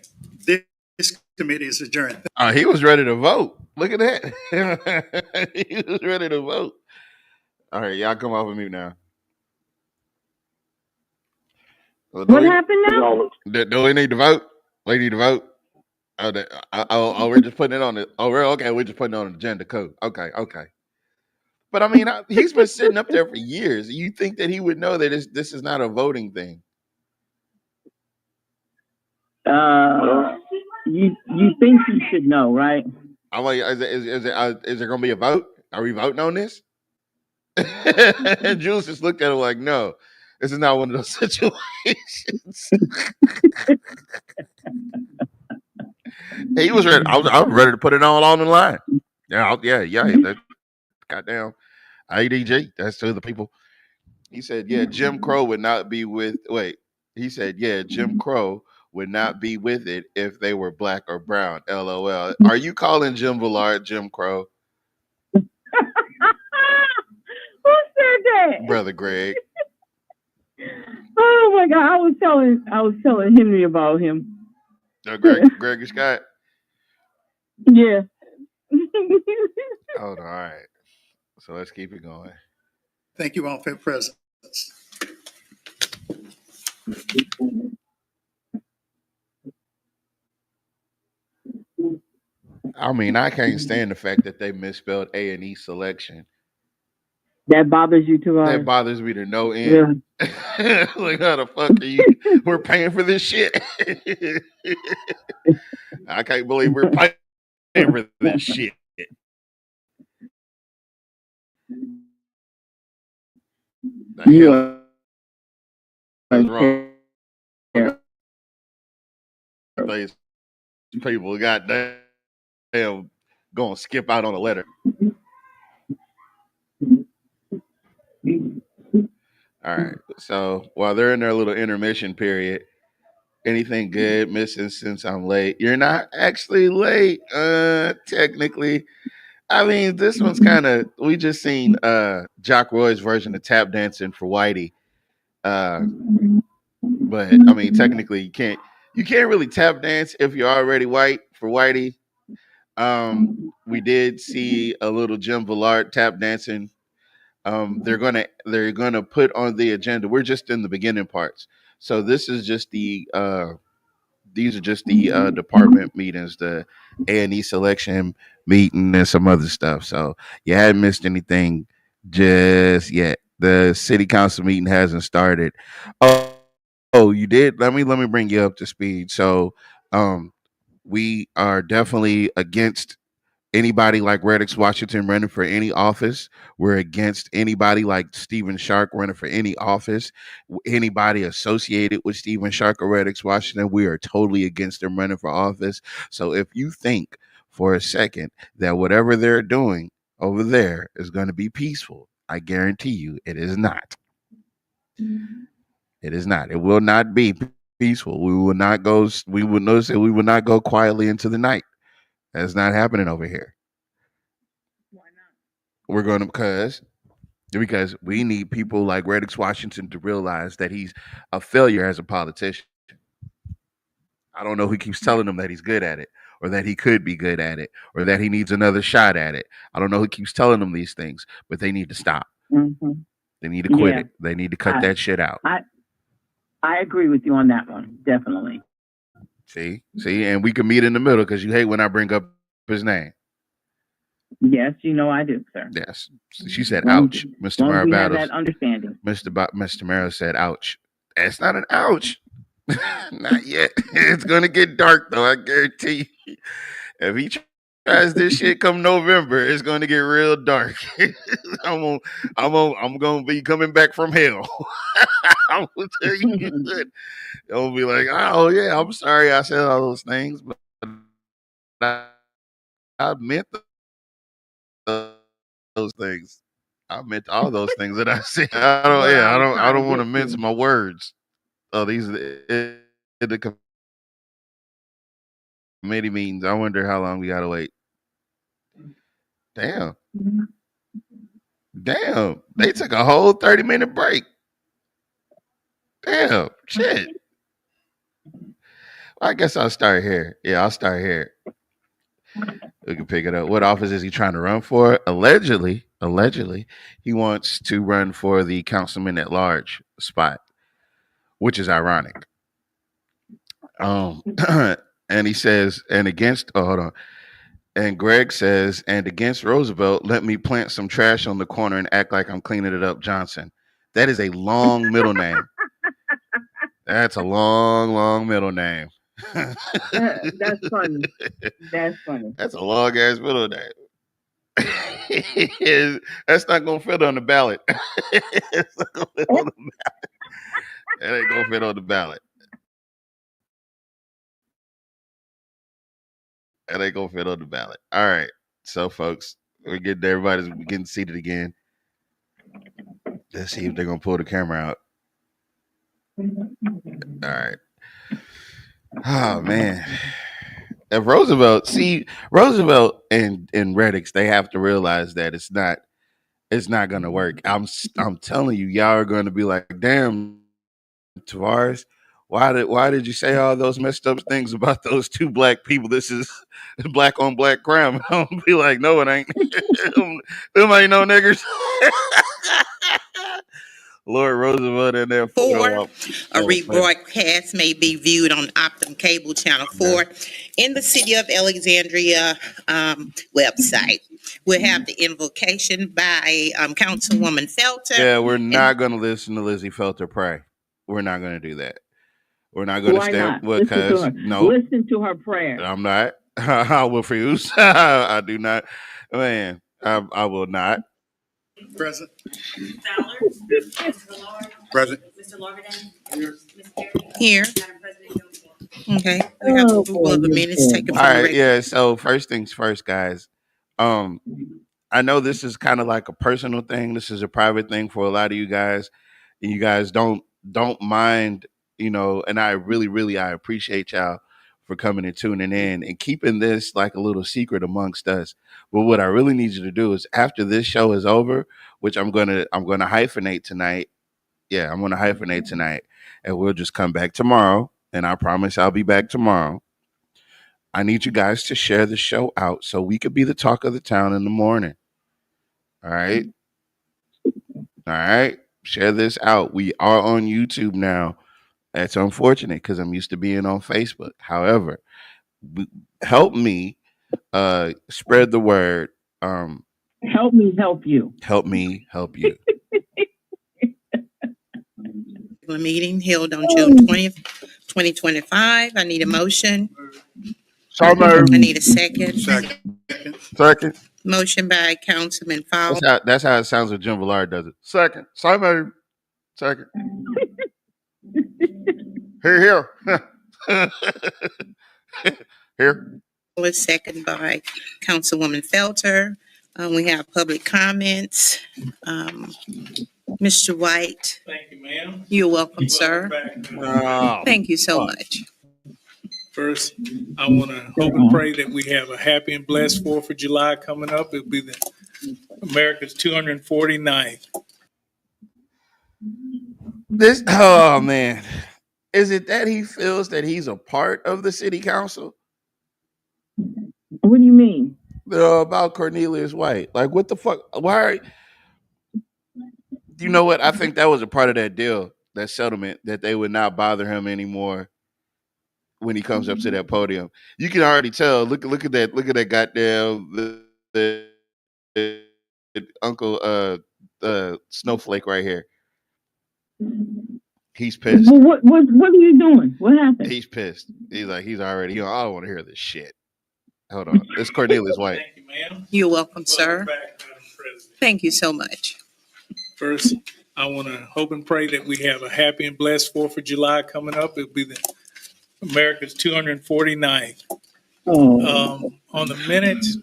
you. This committee is adjourned. He was ready to vote. Look at that. He was ready to vote. All right, y'all come off of mute now. Well, What happened now? do we need to vote? We need to vote. We're just putting it on the. Oh, okay. We're just putting it on the agenda code. Okay. But I mean, he's been sitting up there for years. You think that he would know that this is not a voting thing? You think he should know, right? I'm like, is there going to be a vote? Are we voting on this? And Jules just looked at him like, no, this is not one of those situations. He was ready. I was ready to put it all on the line. Yeah. That goddamn ADG. That's to the people. He said, yeah, Jim Crow would not be with. Wait. He said, yeah, Jim Crow would not be with it if they were black or brown. LOL. Are you calling Jim Villard Jim Crow? Who said that? Brother Greg. Oh my God! I was telling Henry about him. Greg Scott. Yeah. Hold on. All right. So let's keep it going. Thank you all for your presence. I mean, I can't stand the fact that they misspelled A&E selection. That bothers you too That hard? bothers me to no end. Yeah. Like, how the fuck are you? We're paying for this shit. I can't believe we're paying for this shit. The You hell is wrong? Yeah. These people goddamn gonna skip out on a letter. All right. So while they're in their little intermission period, anything good missing since I'm late? You're not actually late, technically. I mean, this one's kind of, we just seen Jock Roy's version of tap dancing for Whitey. But I mean, technically you can't really tap dance if you're already white for Whitey. We did see a little Jim Villard tap dancing. They're gonna put on the agenda. We're just in the beginning parts. So this is just the these are just the department meetings, the A&E selection meeting, and some other stuff. So you hadn't missed anything just yet. The city council meeting hasn't started. Oh, you did. Let me bring you up to speed. So, we are definitely against anybody like Reddix Washington running for any office. We're against anybody like Stephen Shark running for any office. Anybody associated with Stephen Shark or Reddix Washington, we are totally against them running for office. So if you think for a second that whatever they're doing over there is going to be peaceful, I guarantee you it is not. It is not. It will not be peaceful. We will not go quietly into the night. That's not happening over here. Why not? We're going to because we need people like Reddix Washington to realize that he's a failure as a politician. I don't know who keeps telling him that he's good at it, or that he could be good at it, or that he needs another shot at it. I don't know who keeps telling them these things, but they need to stop. Mm-hmm. They need to quit Yeah. it. They need to cut that shit out. I agree with you on that one, definitely. See, and we can meet in the middle because you hate when I bring up his name. Yes, you know I do, sir. Yes, she said, "Ouch," Mr. Mara We have Battles. that understanding. Mr. Mara said, "Ouch." That's not an ouch. Not yet. It's gonna get dark though. I guarantee you. If he tries this shit come November, it's gonna get real dark. I'm gonna be coming back from hell. I'm gonna tell you that. I'll be like, oh yeah, I'm sorry I said all those things, but I meant those things. I meant all those things that I said. I don't want to mince my words. Oh, these are the committee meetings. I wonder how long we gotta wait. Damn. They took a whole 30-minute break. Damn, shit. I guess I'll start here. Yeah, I'll start here. We can pick it up. What office is he trying to run for? Allegedly, he wants to run for the councilman at large spot, which is ironic. And he says, and against, hold on. And Greg says, and against Roosevelt, let me plant some trash on the corner and act like I'm cleaning it up, Johnson. That is a long middle name. That's a long middle name. That's funny. That's funny. That's a long ass middle name. That's not gonna fit on the ballot. It's not gonna fit on the ballot. That ain't gonna fit on the ballot. That ain't gonna fit on the ballot. All right. So folks, we're getting everybody's getting seated again. Let's see if they're gonna pull the camera out. All right. Oh man. If Roosevelt and Reddix, they have to realize that it's not gonna work. I'm telling you, y'all are gonna be like, damn, Tavares, why did you say all those messed up things about those two black people? This is black on black crime. I'm gonna be like, no, it ain't. Them ain't no niggers. Lord Roosevelt in there. A rebroadcast may be viewed on Optum Cable Channel 4 in the City of Alexandria website. We'll have the invocation by Councilwoman Felter. Yeah, we're not going to listen to Lizzie Felter pray. We're not going to do that. We're not going to stand because listen to her prayer. I'm not. I will refuse. I do not. Man, I will not. Present. Fowler. Mr. Millard. Present. Mr. Larvin. Here. Ms. Perry. Here. Madam President Jones. Okay. We have approval of the minutes taken All from the right, regular. yeah. So first things first, guys. I know this is kind of like a personal thing. This is a private thing for a lot of you guys, and you guys don't mind, you know. And I really I appreciate y'all for coming and tuning in and keeping this like a little secret amongst us. But what I really need you to do is after this show is over, which I'm gonna hyphenate tonight. Yeah, I'm gonna hyphenate tonight, and we'll just come back tomorrow. And I promise I'll be back tomorrow. I need you guys to share the show out so we could be the talk of the town in the morning. All right. All right. Share this out. We are on YouTube now. That's unfortunate because I'm used to being on Facebook. However, help me spread the word. Help me help you. Help me help you. Meeting held on June 20th, 2025. I need a motion. So moved. I need a second. Second. Motion by Councilman Fowler. That's how it sounds when Jim Villard does it. Second. So moved. Second. Here. Here. Second by Councilwoman Felter. We have public comments. Mr. White. Thank you, ma'am. You're welcome, sir. Thank you so much. First, I want to hope and pray that we have a happy and blessed 4th of July coming up. It'll be America's 249th. Oh man, is it that he feels that he's a part of the city council? What do you mean? About Cornelius White. Like, what the fuck? Why? You know what? I think that was a part of that deal, that settlement, that they would not bother him anymore when he comes up to that podium. You can already tell. Look at that goddamn the Uncle Snowflake right here. He's pissed. Well, what are you doing? What happened? He's pissed. He's already. You know, I don't want to hear this shit. Hold on. It's Cornelius White. Thank you, ma'am. You're welcome, sir. Welcome back, Madam President. Thank you so much. First, I want to hope and pray that we have a happy and blessed 4th of July coming up. It'll be America's 249th. On the minutes,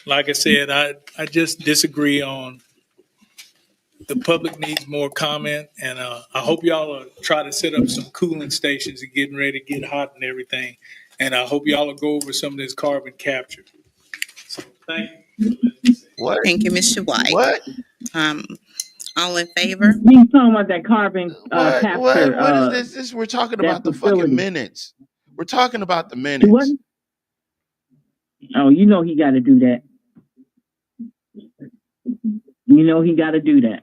like I said, I just disagree on the public needs more comment, and I hope y'all will try to set up some cooling stations and getting ready to get hot and everything. And I hope y'all will go over some of this carbon capture. So thank you. What? Thank you, Mr. White. What? All in favor? You talking about that carbon capture? What is this? We're talking about the fucking minutes. We're talking about the minutes. What? Oh, you know he got to do that. You know he got to do that.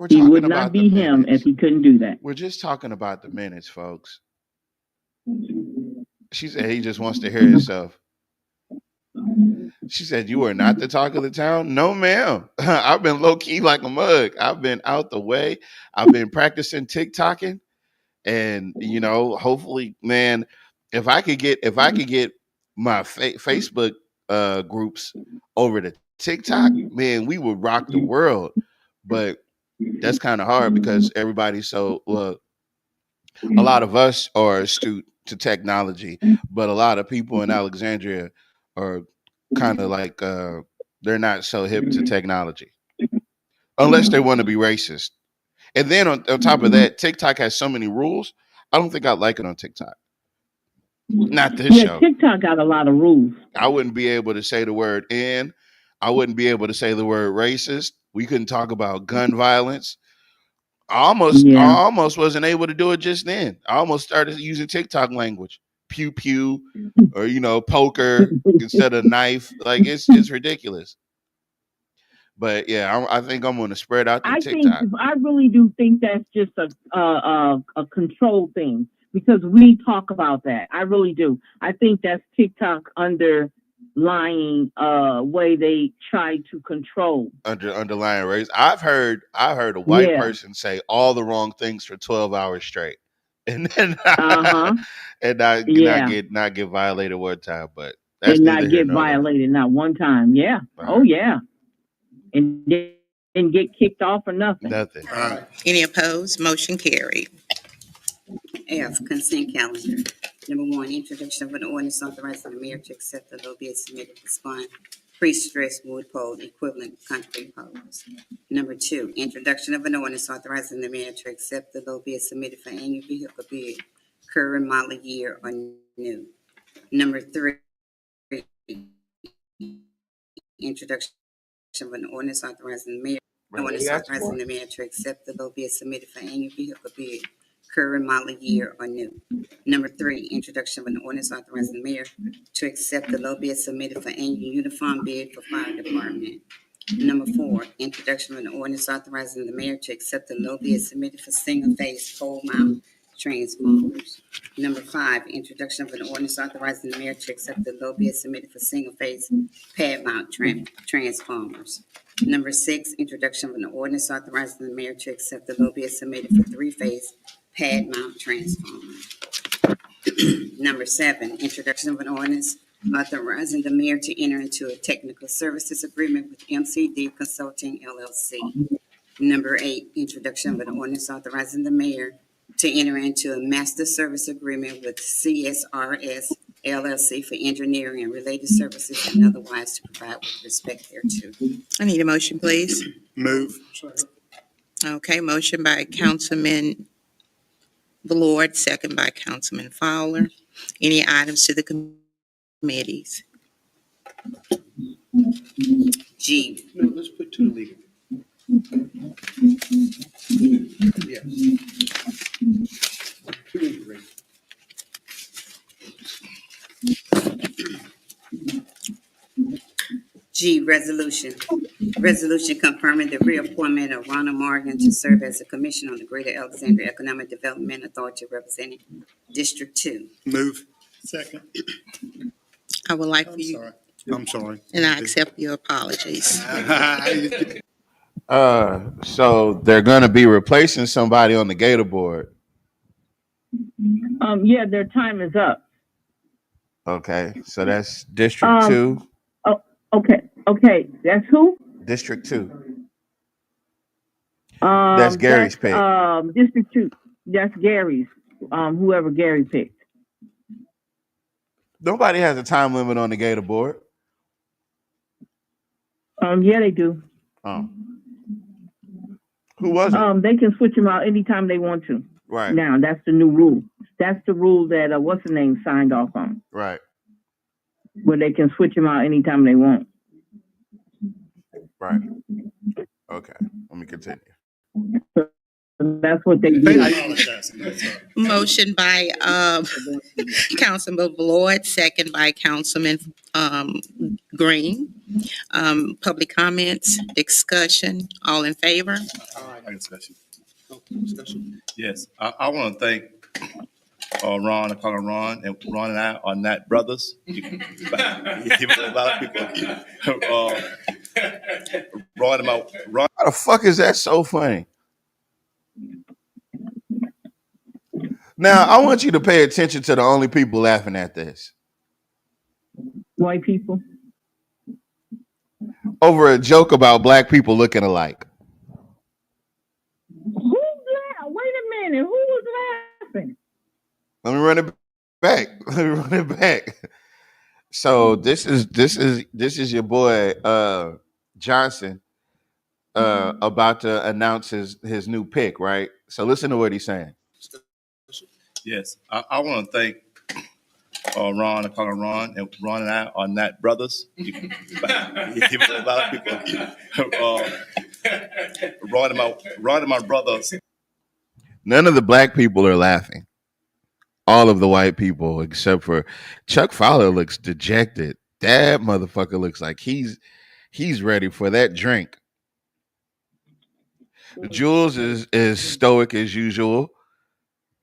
He would not be him if he couldn't do that. We're just talking about the minutes, folks. She said he just wants to hear himself. She said, "You are not the talk of the town." No, ma'am. I've been low key like a mug. I've been out the way. I've been practicing TikToking, and you know, hopefully, man, if I could get my Facebook groups over to TikTok, man, we would rock the world. But that's kind of hard because everybody's so a lot of us are astute to technology, but a lot of people in Alexandria are kind of like they're not so hip to technology unless they want to be racist. And then on top of that, TikTok has so many rules. I don't think I like it on TikTok. Not this show. TikTok got a lot of rules. I wouldn't be able to say the word "n." I wouldn't be able to say the word racist. We couldn't talk about gun violence. I almost wasn't able to do it just then. I almost started using TikTok language. Pew pew, or poker instead of knife. Like it's ridiculous. But yeah, I think I'm gonna spread out the I TikTok. really do think that's just a control thing because we talk about that. I really do. I think that's TikTok underlying way they try to control. Underlying race. I heard a white person say all the wrong things for 12 hours straight. And then and not get violated one time, but that's and neither not here get nor there. violated not one time. Yeah. Oh yeah. And then get kicked off or nothing. Nothing. Any opposed? Motion carried. F, consent calendar. Number 1, introduction of an ordinance authorizing the mayor to accept the low bid submitted to Spun pre-stressed wood pole equivalent concrete poles. Number 2, introduction of an ordinance authorizing the mayor to accept the low bid submitted for annual vehicle bid, current model year or new. Number 3, introduction of an ordinance authorizing the mayor to accept the low bid submitted for annual vehicle bid, current model year or new. Number 3, introduction of an ordinance authorizing the mayor to accept the low bid submitted for annual uniform bid for fire department. Number 4, introduction of an ordinance authorizing the mayor to accept the low bid submitted for single phase pole mount transformers. Number 5, introduction of an ordinance authorizing the mayor to accept the low bid submitted for single phase pad mount transformers. Number 6, introduction of an ordinance authorizing the mayor to accept the low bid submitted for 3-phase pad mount transformer. Number 7, introduction of an ordinance authorizing the mayor to enter into a technical services agreement with MCD Consulting LLC. Number 8, introduction of an ordinance authorizing the mayor to enter into a master service agreement with CSRS LLC for engineering and related services and otherwise to provide with respect thereto. I need a motion, please. Move. Okay, motion by Councilman Ballard, second by Councilman Fowler. Any items to the committees? G. No, let's put 2 legal. Yes. 2 and 3. G, resolution. Resolution confirming the reappointment of Ronald Morgan to serve as a commissioner on the Greater Alexandria Economic Development Authority representing District 2. Move. Second. I would like for I'm you, sorry. I'm sorry. and I accept your apologies. So they're gonna be replacing somebody on the Gator board. Yeah, their time is up. Okay, so that's District 2. Okay, that's who? District 2. That's Gary's pick. District 2. That's Gary's. Whoever Gary picked. Nobody has a time limit on the Gator board. Yeah, they do. Oh. Who was it? They can switch them out anytime they want to. Right. Now, that's the new rule. That's the rule that, what's the name, signed off on. Right. Where they can switch them out anytime they want. Right. Okay. Let me continue. That's what they do. Motion by Councilman Ballard, second by Councilman Green. Public comments, discussion, all in favor? Discussion. Yes, I want to thank Ron, I call him Ron, and Ron and I are not brothers. Even a lot of people. Ron, How the fuck is that so funny? Now, I want you to pay attention to the only people laughing at this. White people. Over a joke about black people looking alike. Who's that? Wait a minute. Who was laughing? Let me run it back. So this is your boy Johnson about to announce his new pick, right? So listen to what he's saying. Yes, I want to thank Ron, I call him Ron, and Ron and I are not brothers. Even a lot of people. Ron and my brothers. None of the black people are laughing. All of the white people, except for Chuck Fowler, looks dejected. That motherfucker looks like he's ready for that drink Jules is stoic as usual.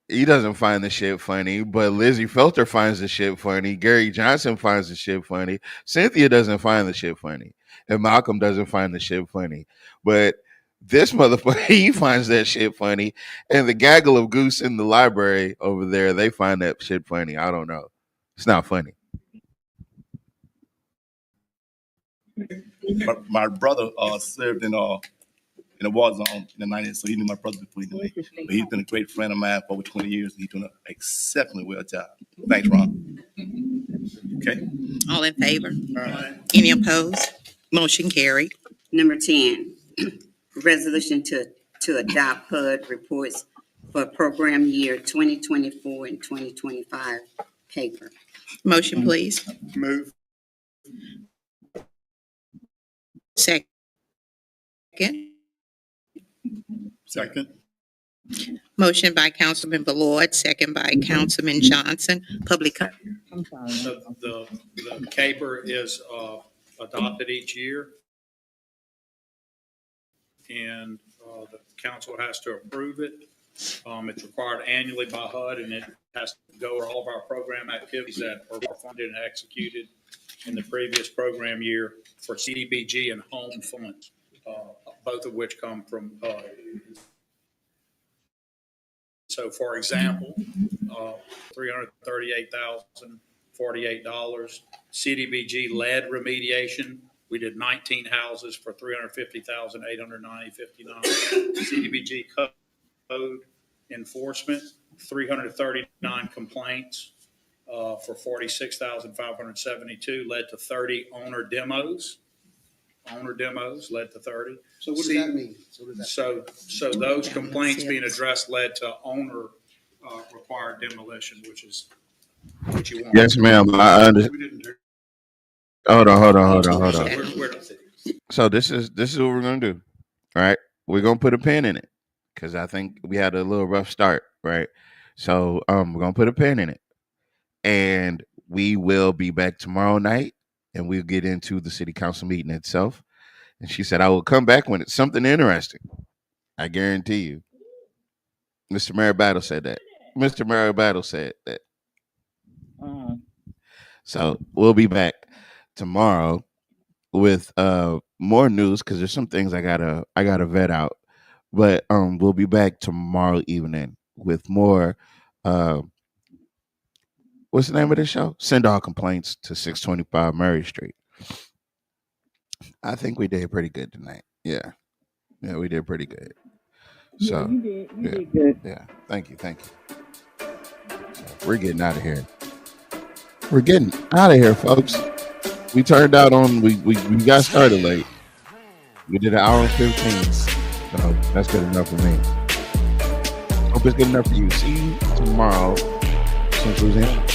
He doesn't find the shit funny, but Lizzie Felter finds the shit funny. Gary Johnson finds the shit funny. Cynthia doesn't find the shit funny. And Malcolm doesn't find the shit funny. But this motherfucker, he finds that shit funny. And the gaggle of goose in the library over there, they find that shit funny. I don't know. It's not funny. My brother served in the war zone in the 90s, so he knew my brother before he knew me. But he's been a great friend of mine for over 20 years. He's doing an exceptionally well job. Thanks, Ron. Okay. All in favor? Any opposed? Motion carried. Number 10, resolution to adopt HUD reports for program year 2024 and 2025 paper. Motion, please. Move. Second. Second. Motion by Councilman Ballard, second by Councilman Johnson. Public comment. I'm sorry. So the CAPER is adopted each year. And the council has to approve it. It's required annually by HUD, and it has to go over all of our program activities that are funded and executed in the previous program year for CDBG and home funds, both of which come from HUD. So, for example, $338,048. CDBG lead remediation. We did 19 houses for $350,890.59. CDBG code enforcement, 339 complaints for $46,572. Led to 30 owner demos. Owner demos led to 30. So what does that mean? So those complaints being addressed led to owner required demolition, which is what you want. Yes, ma'am. I understand. Hold on. So this is what we're gonna do. All right. We're gonna put a pin in it because I think we had a little rough start, right? So we're gonna put a pin in it. And we will be back tomorrow night and we'll get into the city council meeting itself. And she said, I will come back when it's something interesting. I guarantee you. Mr. Mary Battle said that. Mr. Mary Battle said that. So we'll be back tomorrow with more news because there's some things I gotta vet out. But we'll be back tomorrow evening with more what's the name of the show? Send all complaints to 625 Murray Street. I think we did pretty good tonight. Yeah, we did pretty good. So you did good. Yeah, thank you. So we're getting out of here. We're getting out of here, folks. We turned out on we got started late. We did an hour and 15. So that's good enough for me. Hope it's good enough for you. See you tomorrow. Central Zen.